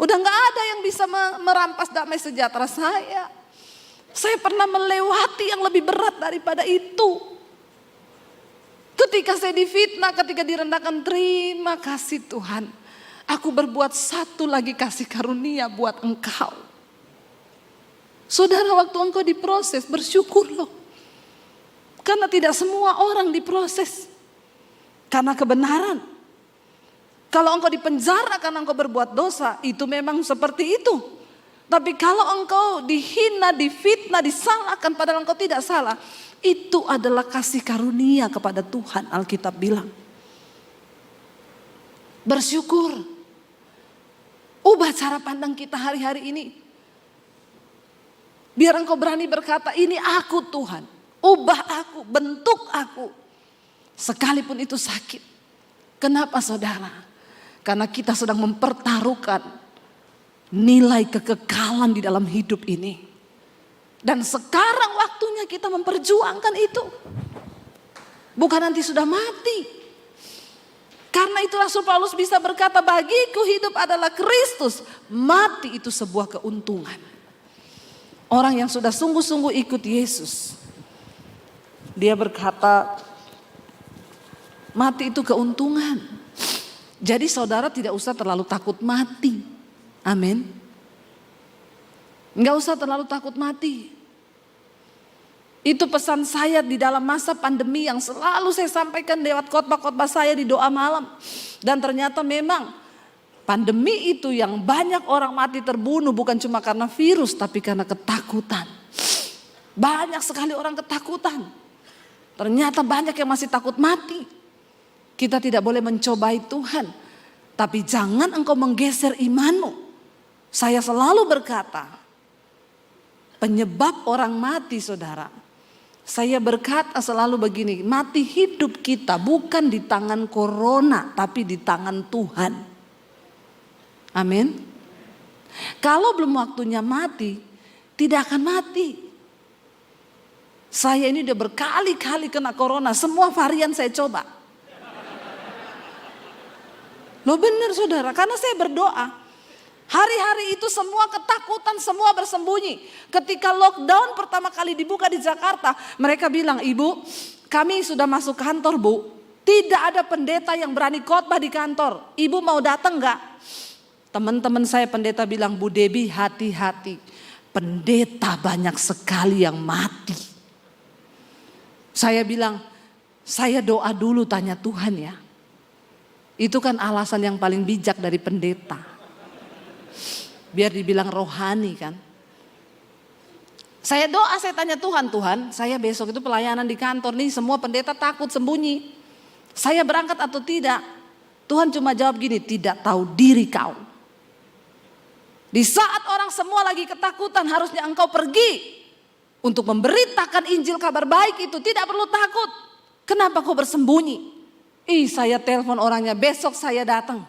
Udah gak ada yang bisa merampas damai sejahtera saya. Saya pernah melewati yang lebih berat daripada itu. Ketika saya difitnah, ketika direndahkan, terima kasih Tuhan. Aku berbuat satu lagi kasih karunia buat engkau. Saudara, waktu engkau diproses, bersyukur loh. Karena tidak semua orang diproses karena kebenaran. Kalau engkau dipenjara karena engkau berbuat dosa, itu memang seperti itu. Tapi kalau engkau dihina, difitnah, disalahkan padahal engkau tidak salah, itu adalah kasih karunia kepada Tuhan, Alkitab bilang. Bersyukur. Ubah cara pandang kita hari-hari ini. Biar engkau berani berkata, ini aku Tuhan. Ubah aku, bentuk aku. Sekalipun itu sakit. Kenapa saudara? Karena kita sedang mempertaruhkan nilai kekekalan di dalam hidup ini. Dan sekarang waktunya kita memperjuangkan itu. Bukan nanti sudah mati. Karena itu Rasul Paulus bisa berkata, bagiku hidup adalah Kristus, mati itu sebuah keuntungan. Orang yang sudah sungguh-sungguh ikut Yesus, dia berkata, mati itu keuntungan. Jadi saudara tidak usah terlalu takut mati. Amin. Enggak usah terlalu takut mati. Itu pesan saya di dalam masa pandemi yang selalu saya sampaikan lewat khotbah-khotbah saya di doa malam. Dan ternyata memang pandemi itu yang banyak orang mati terbunuh bukan cuma karena virus tapi karena ketakutan. Banyak sekali orang ketakutan. Ternyata banyak yang masih takut mati. Kita tidak boleh mencobai Tuhan. Tapi jangan engkau menggeser imanmu. Saya selalu berkata, penyebab orang mati saudara. Saya berkata selalu begini, mati hidup kita bukan di tangan corona tapi di tangan Tuhan. Amin. Kalau belum waktunya mati, tidak akan mati. Saya ini udah berkali-kali kena corona, semua varian saya coba. Loh benar saudara, karena saya berdoa. Hari-hari itu semua ketakutan, semua bersembunyi. Ketika lockdown pertama kali dibuka di Jakarta, mereka bilang, Ibu, kami sudah masuk kantor Bu. Tidak ada pendeta yang berani khotbah di kantor. Ibu mau datang gak? Teman-teman saya pendeta bilang, Bu Debbie hati-hati. Pendeta banyak sekali yang mati. Saya bilang, saya doa dulu tanya Tuhan ya. Itu kan alasan yang paling bijak dari pendeta. Biar dibilang rohani kan. Saya doa, saya tanya Tuhan, saya besok itu pelayanan di kantor nih, semua pendeta takut sembunyi. Saya berangkat atau tidak? Tuhan cuma jawab gini, tidak tahu diri kau. Di saat orang semua lagi ketakutan, harusnya engkau pergi untuk memberitakan Injil kabar baik itu, tidak perlu takut. Kenapa kau bersembunyi? Saya telepon orangnya, besok saya datang.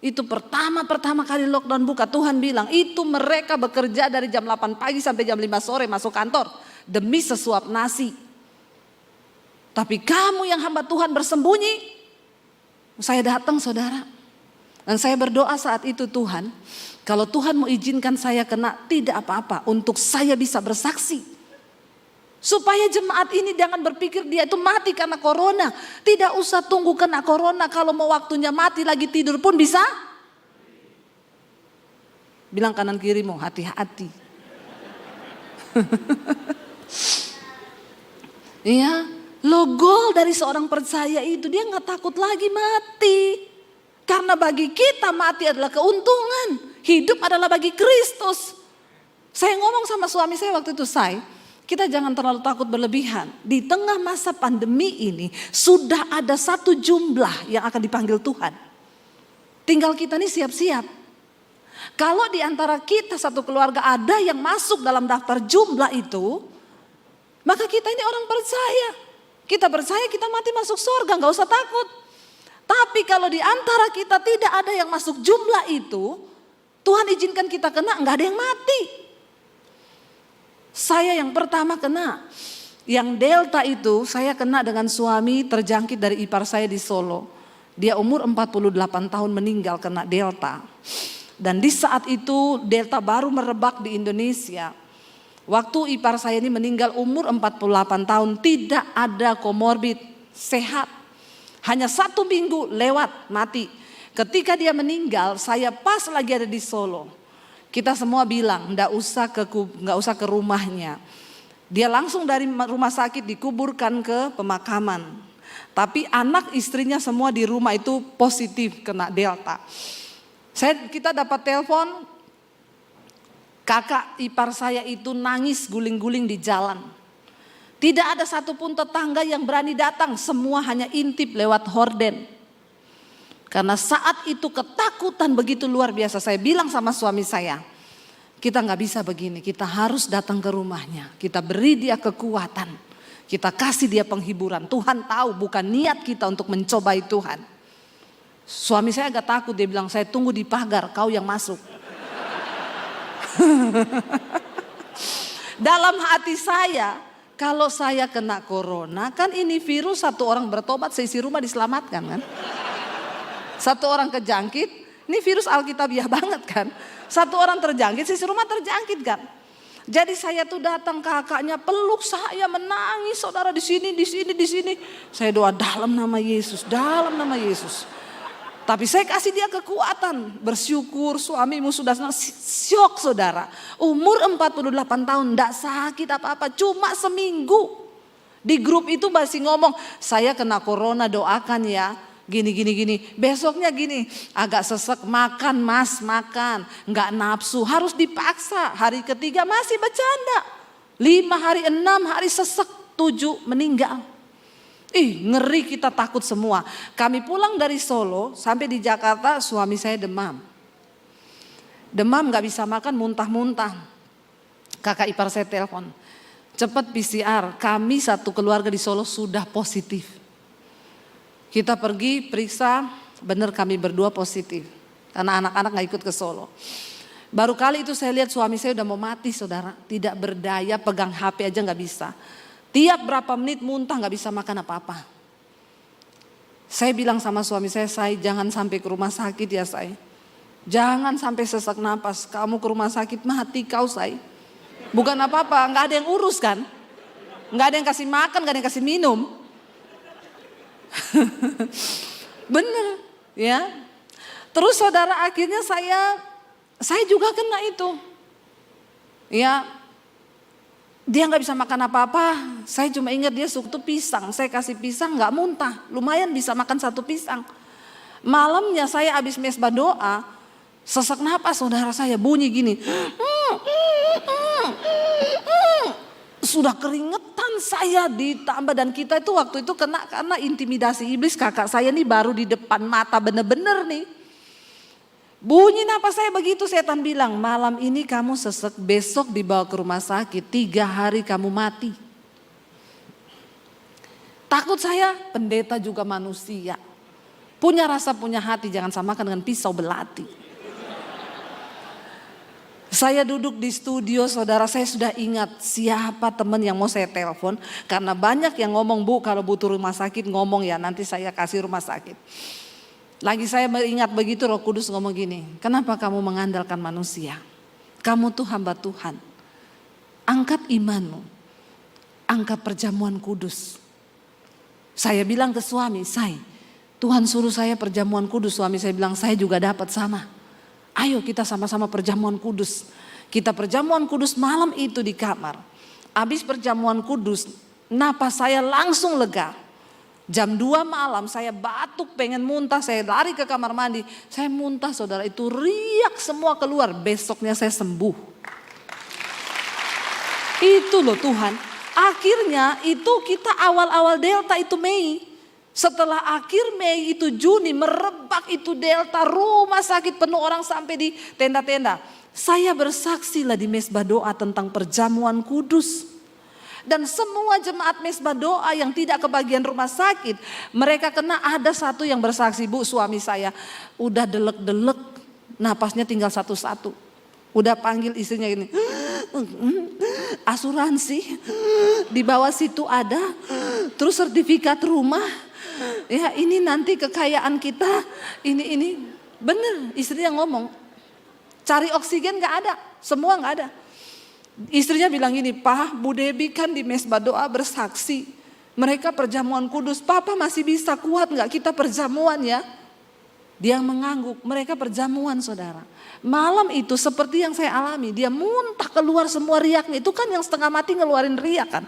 Itu pertama kali lockdown buka, Tuhan bilang itu mereka bekerja dari jam 8 pagi sampai jam 5 sore masuk kantor demi sesuap nasi. Tapi kamu yang hamba Tuhan bersembunyi, saya datang saudara. Dan saya berdoa saat itu, Tuhan, kalau Tuhan mau izinkan saya kena, tidak apa-apa, untuk saya bisa bersaksi. Supaya jemaat ini jangan berpikir dia itu mati karena corona. Tidak usah tunggu kena corona. Kalau mau waktunya mati lagi tidur pun bisa. Bilang kanan kirimu, hati-hati. Iya, logo dari seorang percaya itu dia gak takut lagi mati. Karena bagi kita mati adalah keuntungan. Hidup adalah bagi Kristus. Saya ngomong sama suami saya waktu itu, kita jangan terlalu takut berlebihan. Di tengah masa pandemi ini sudah ada satu jumlah yang akan dipanggil Tuhan. Tinggal kita nih siap-siap. Kalau di antara kita satu keluarga ada yang masuk dalam daftar jumlah itu, maka kita ini orang percaya. Kita percaya kita mati masuk surga, gak usah takut. Tapi kalau di antara kita tidak ada yang masuk jumlah itu, Tuhan izinkan kita kena, gak ada yang mati. Saya yang pertama kena. Yang delta itu saya kena dengan suami terjangkit dari ipar saya di Solo. Dia umur 48 tahun meninggal kena delta. Dan di saat itu delta baru merebak di Indonesia. Waktu ipar saya ini meninggal umur 48 tahun, tidak ada komorbid, sehat. Hanya 1 minggu lewat mati. Ketika dia meninggal, saya pas lagi ada di Solo. Kita semua bilang nggak usah ke rumahnya. Dia langsung dari rumah sakit dikuburkan ke pemakaman. Tapi anak istrinya semua di rumah itu positif kena delta. Kita dapat telepon, kakak ipar saya itu nangis guling-guling di jalan. Tidak ada satupun tetangga yang berani datang, semua hanya intip lewat horden. Karena saat itu ketakutan begitu luar biasa. Saya bilang sama suami saya, kita gak bisa begini, kita harus datang ke rumahnya. Kita beri dia kekuatan, kita kasih dia penghiburan. Tuhan tahu bukan niat kita untuk mencobai Tuhan. Suami saya agak takut, dia bilang saya tunggu di pagar, kau yang masuk. Dalam hati saya, kalau saya kena corona, kan ini virus, 1 orang bertobat, seisi rumah diselamatkan kan. 1 orang kejangkit, ini virus alkitabiah banget kan. 1 orang terjangkit, seisi rumah terjangkit kan. Jadi saya tuh datang, kakaknya peluk saya, menangis, saudara di sini. Saya doa dalam nama Yesus, dalam nama Yesus. Tapi saya kasih dia kekuatan, bersyukur suamimu sudah syok saudara. Umur 48 tahun, enggak sakit apa-apa, cuma seminggu. Di grup itu masih ngomong, saya kena corona doakan ya. Gini. Besoknya gini, agak sesek, makan mas, makan. Enggak nafsu, harus dipaksa. Hari ketiga masih bercanda. 5 hari, 6 hari sesek, 7 meninggal. Ngeri, kita takut semua. Kami pulang dari Solo sampai di Jakarta, suami saya demam. Demam gak bisa makan, muntah-muntah. Kakak ipar saya telepon, cepat PCR, kami 1 keluarga di Solo sudah positif. Kita pergi periksa, benar kami berdua positif. Karena anak-anak gak ikut ke Solo. Baru kali itu saya lihat suami saya udah mau mati saudara. Tidak berdaya, pegang HP aja gak bisa. Tiap berapa menit muntah gak bisa makan apa-apa. Saya bilang sama suami saya jangan sampai ke rumah sakit ya saya. Jangan sampai sesak napas, kamu ke rumah sakit mati kau saya. Bukan apa-apa, gak ada yang urus kan. Gak ada yang kasih makan, gak ada yang kasih minum. Bener ya. Terus saudara akhirnya saya juga kena itu. Ya. Dia gak bisa makan apa-apa, saya cuma ingat dia suka pisang, saya kasih pisang gak muntah, lumayan bisa makan 1 pisang. Malamnya saya habis mesbah doa, sesak napas saudara saya bunyi gini. Sudah keringetan saya ditambah, dan kita itu waktu itu kena karena intimidasi iblis. Kakak saya nih baru di depan mata bener-bener nih. Bunyi napas saya begitu, setan bilang malam ini kamu sesek, besok dibawa ke rumah sakit, 3 hari kamu mati. Takut saya, pendeta juga manusia. Punya rasa, punya hati, jangan samakan dengan pisau belati. Saya duduk di studio saudara, saya sudah ingat siapa teman yang mau saya telepon. Karena banyak yang ngomong, Bu kalau butuh rumah sakit ngomong ya, nanti saya kasih rumah sakit. Lagi saya ingat begitu, Roh Kudus ngomong gini, kenapa kamu mengandalkan manusia? Kamu tuh hamba Tuhan. Angkat imanmu, angkat perjamuan kudus. Saya bilang ke suami, Tuhan suruh saya perjamuan kudus. Suami saya bilang, saya juga dapat sama. Ayo kita sama-sama perjamuan kudus. Kita perjamuan kudus malam itu di kamar. Habis perjamuan kudus, napas saya langsung lega. Jam 2 malam saya batuk pengen muntah, saya lari ke kamar mandi. Saya muntah saudara, itu riak semua keluar. Besoknya saya sembuh. Itu loh Tuhan. Akhirnya itu kita awal-awal delta itu Mei. Setelah akhir Mei itu Juni merebak itu delta, rumah sakit penuh orang sampai di tenda-tenda. Saya bersaksi lah di mesbah doa tentang perjamuan kudus. Dan semua jemaat Mesbah Doa yang tidak kebagian rumah sakit, mereka kena. Ada satu yang bersaksi, Bu, suami saya udah delek-delek, napasnya tinggal satu-satu. Udah panggil istrinya gini, asuransi di bawah situ ada, terus sertifikat rumah, ya ini nanti kekayaan kita, ini bener. Istrinya ngomong, cari oksigen gak ada, semua gak ada. Istrinya bilang gini, Pak, Bu Debi kan di Mesbah Doa bersaksi, mereka perjamuan kudus, Papa masih bisa kuat gak kita perjamuan ya? Dia mengangguk, mereka perjamuan saudara. Malam itu seperti yang saya alami, dia muntah keluar semua riaknya, itu kan yang setengah mati ngeluarin riak kan.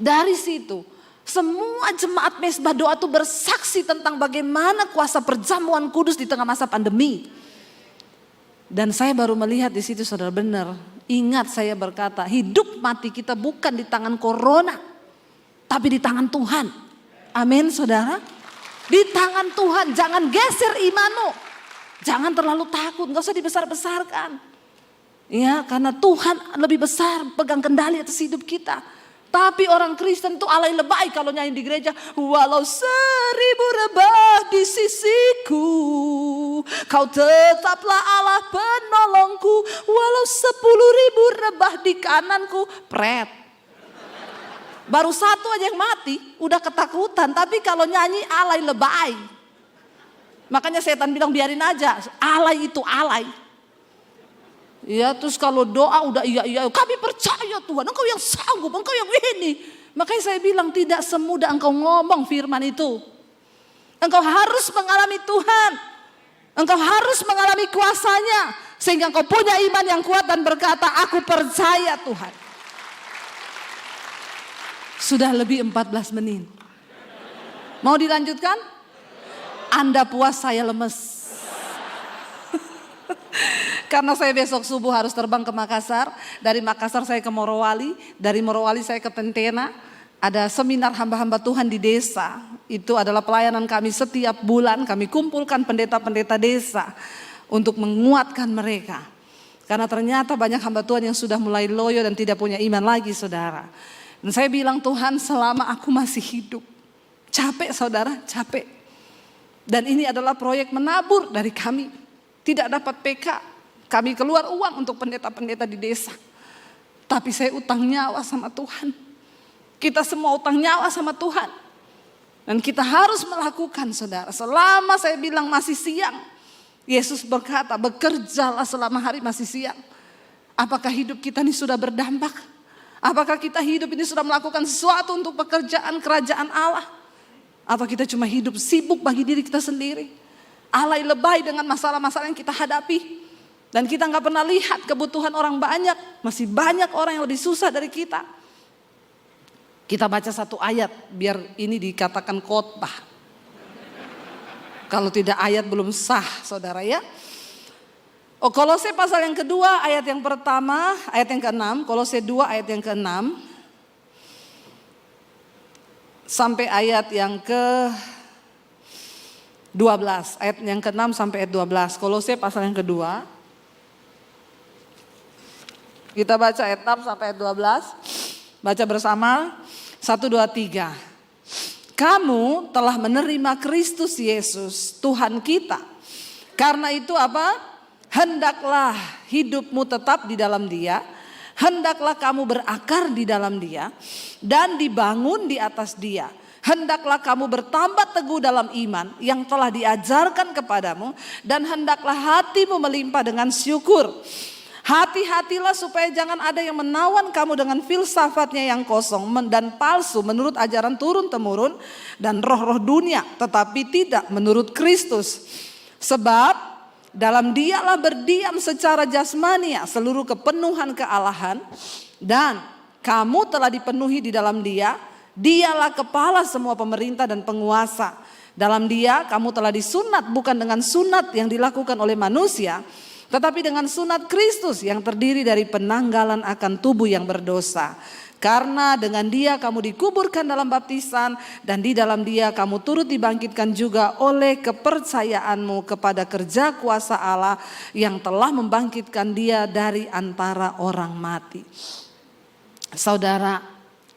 Dari situ semua jemaat Mesbah Doa itu bersaksi tentang bagaimana kuasa perjamuan kudus di tengah masa pandemi. Dan saya baru melihat di situ saudara, benar. Ingat saya berkata, hidup mati kita bukan di tangan corona, tapi di tangan Tuhan. Amin saudara. Di tangan Tuhan, jangan geser imanmu. Jangan terlalu takut, gak usah dibesar-besarkan. Ya, karena Tuhan lebih besar pegang kendali atas hidup kita. Tapi orang Kristen itu alay lebay kalau nyanyi di gereja. Walau 1000 rebah di sisiku, kau tetaplah Allah penolongku. Walau 10.000 rebah di kananku. Pret. Baru satu aja yang mati, udah ketakutan. Tapi kalau nyanyi alay lebay. Makanya setan bilang biarin aja. Alay itu alay. Ya, terus kalau doa udah iya, kami percaya Tuhan, engkau yang sanggup, engkau yang ini. Makanya saya bilang tidak semudah engkau ngomong firman itu. Engkau harus mengalami Tuhan. Engkau harus mengalami kuasanya. Sehingga engkau punya iman yang kuat dan berkata, aku percaya Tuhan. Sudah lebih 14 menit. Mau dilanjutkan? Anda puas, saya lemes. Karena saya besok subuh harus terbang ke Makassar. Dari Makassar saya ke Morowali. Dari Morowali saya ke Tentena. Ada seminar hamba-hamba Tuhan di desa. Itu adalah pelayanan kami setiap bulan. Kami kumpulkan pendeta-pendeta desa untuk menguatkan mereka. Karena ternyata banyak hamba Tuhan yang sudah mulai loyo dan tidak punya iman lagi saudara. Dan saya bilang, Tuhan selama aku masih hidup. Capek saudara, capek. Dan ini adalah proyek menabur dari kami. Tidak dapat PK. Kami keluar uang untuk pendeta-pendeta di desa. Tapi saya utang nyawa sama Tuhan. Kita semua utang nyawa sama Tuhan. Dan kita harus melakukan saudara. Selama saya bilang masih siang. Yesus berkata, bekerjalah selama hari masih siang. Apakah hidup kita ini sudah berdampak? Apakah kita hidup ini sudah melakukan sesuatu untuk pekerjaan kerajaan Allah? Atau kita cuma hidup sibuk bagi diri kita sendiri? Alay lebay dengan masalah-masalah yang kita hadapi. Dan kita gak pernah lihat kebutuhan orang banyak. Masih banyak orang yang lebih susah dari kita. Kita baca satu ayat biar ini dikatakan khotbah. Kalau tidak ayat belum sah saudara ya. Kolose pasal yang kedua ayat yang pertama, ayat yang ke-6. Kolose 2 ayat yang ke-6. Sampai ayat yang ke-12. Ayat yang ke-6 sampai ayat 12. Kolose pasal yang kedua. Kita baca ayat 6 sampai ayat 12. Baca bersama. 1, 2, 3. Kamu telah menerima Kristus Yesus Tuhan kita. Karena itu apa? Hendaklah hidupmu tetap di dalam Dia. Hendaklah kamu berakar di dalam Dia. Dan dibangun di atas Dia. Hendaklah kamu bertambah teguh dalam iman yang telah diajarkan kepadamu. Dan hendaklah hatimu melimpah dengan syukur. Hati-hatilah supaya jangan ada yang menawan kamu dengan filsafatnya yang kosong dan palsu menurut ajaran turun-temurun dan roh-roh dunia, tetapi tidak menurut Kristus. Sebab dalam Dialah berdiam secara jasmania seluruh kepenuhan kealahan, dan kamu telah dipenuhi di dalam Dia. Dialah kepala semua pemerintah dan penguasa. Dalam Dia kamu telah disunat bukan dengan sunat yang dilakukan oleh manusia, tetapi dengan sunat Kristus yang terdiri dari penanggalan akan tubuh yang berdosa. Karena dengan Dia kamu dikuburkan dalam baptisan, dan di dalam Dia kamu turut dibangkitkan juga oleh kepercayaanmu kepada kerja kuasa Allah yang telah membangkitkan Dia dari antara orang mati. Saudara,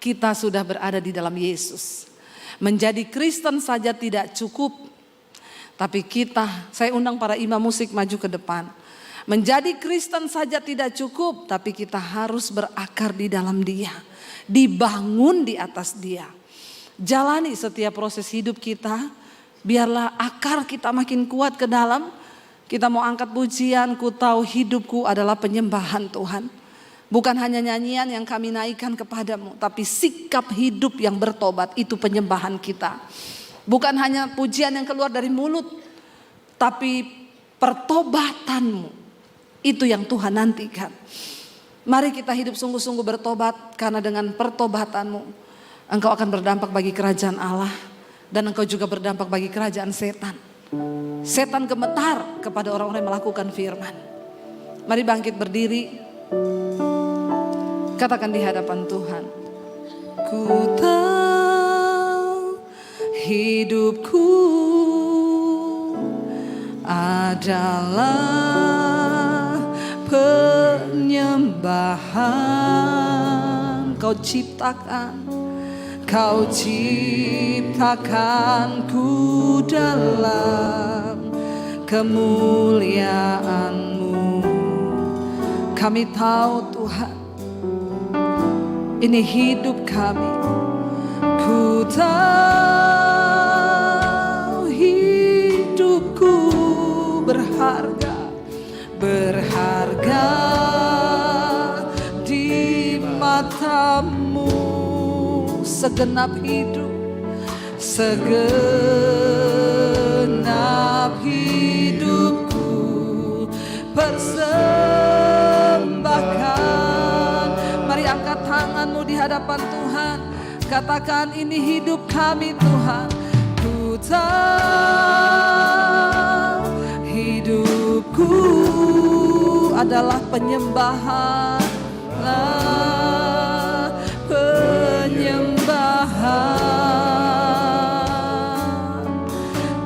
kita sudah berada di dalam Yesus. Menjadi Kristen saja tidak cukup. Tapi saya undang para imam musik maju ke depan. Menjadi Kristen saja tidak cukup, tapi kita harus berakar di dalam Dia. Dibangun di atas Dia. Jalani setiap proses hidup kita, biarlah akar kita makin kuat ke dalam. Kita mau angkat pujian, ku tahu hidupku adalah penyembahan Tuhan. Bukan hanya nyanyian yang kami naikkan kepadamu, tapi sikap hidup yang bertobat itu penyembahan kita. Bukan hanya pujian yang keluar dari mulut, tapi pertobatanmu itu yang Tuhan nantikan. Mari kita hidup sungguh-sungguh bertobat, karena dengan pertobatanmu engkau akan berdampak bagi kerajaan Allah, dan engkau juga berdampak bagi kerajaan setan. Setan gemetar kepada orang-orang yang melakukan firman. Mari bangkit berdiri. Katakan di hadapan Tuhan, ku tahu hidupku adalah penyembahan. Kau ciptakanku dalam kemuliaan-Mu. Kami tahu Tuhan, ini hidup kami. Ku tahu hidupku berharga di mata-Mu. Segenap hidupku persembahkan. Mari angkat tanganmu di hadapan Tuhan. Katakan, ini hidup kami Tuhan. Ku tahu hidupku adalah penyembahan.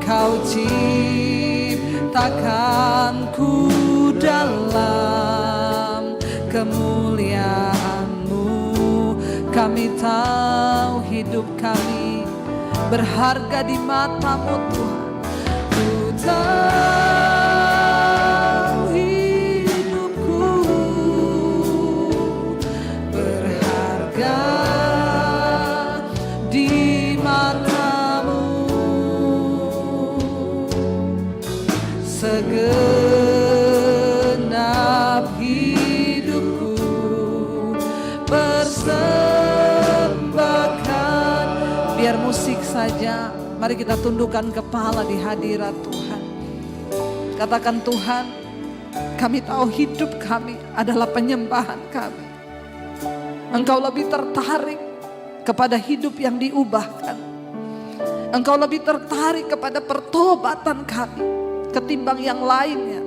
Kau ciptakanku dalam kemuliaan-Mu. Kami tahu hidup kami berharga di mata-Mu Tuhan. Ku tahu hidupku berharga di mata-Mu. Segenap hidupku persembahkan. Biar musik saja, mari kita tundukkan kepala di hadirat Tuhan. Katakan, Tuhan, kami tahu hidup kami adalah penyembahan kami. Engkau lebih tertarik kepada hidup yang diubahkan. Engkau lebih tertarik kepada pertobatan kami ketimbang yang lainnya.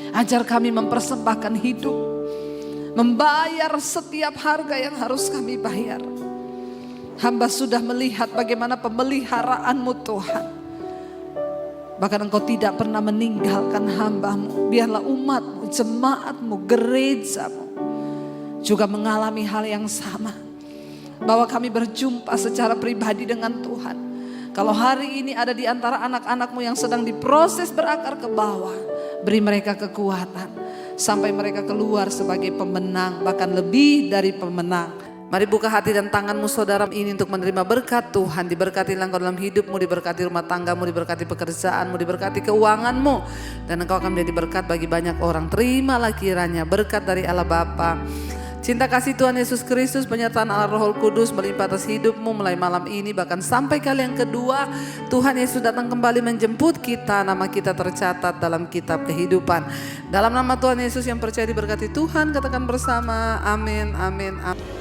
Ajar kami mempersembahkan hidup, membayar setiap harga yang harus kami bayar. Hamba sudah melihat bagaimana pemeliharaan-Mu Tuhan. Bahkan Engkau tidak pernah meninggalkan hamba-Mu. Biarlah umat-Mu, jemaat-Mu, gereja-Mu juga mengalami hal yang sama. Bahwa kami berjumpa secara pribadi dengan Tuhan. Kalau hari ini ada di antara anak-anak-Mu yang sedang diproses berakar ke bawah, beri mereka kekuatan sampai mereka keluar sebagai pemenang, bahkan lebih dari pemenang. Mari buka hati dan tanganmu saudara ini untuk menerima berkat Tuhan. Diberkati engkau dalam hidupmu, diberkati rumah tanggamu, diberkati pekerjaanmu, diberkati keuanganmu. Dan engkau akan menjadi berkat bagi banyak orang. Terimalah kiranya berkat dari Allah Bapa, cinta kasih Tuhan Yesus Kristus, penyertaan Allah Roh Kudus melimpah atas hidupmu mulai malam ini. Bahkan sampai kali yang kedua Tuhan Yesus datang kembali menjemput kita. Nama kita tercatat dalam kitab kehidupan. Dalam nama Tuhan Yesus yang percaya diberkati Tuhan, katakan bersama amin, amin, amin.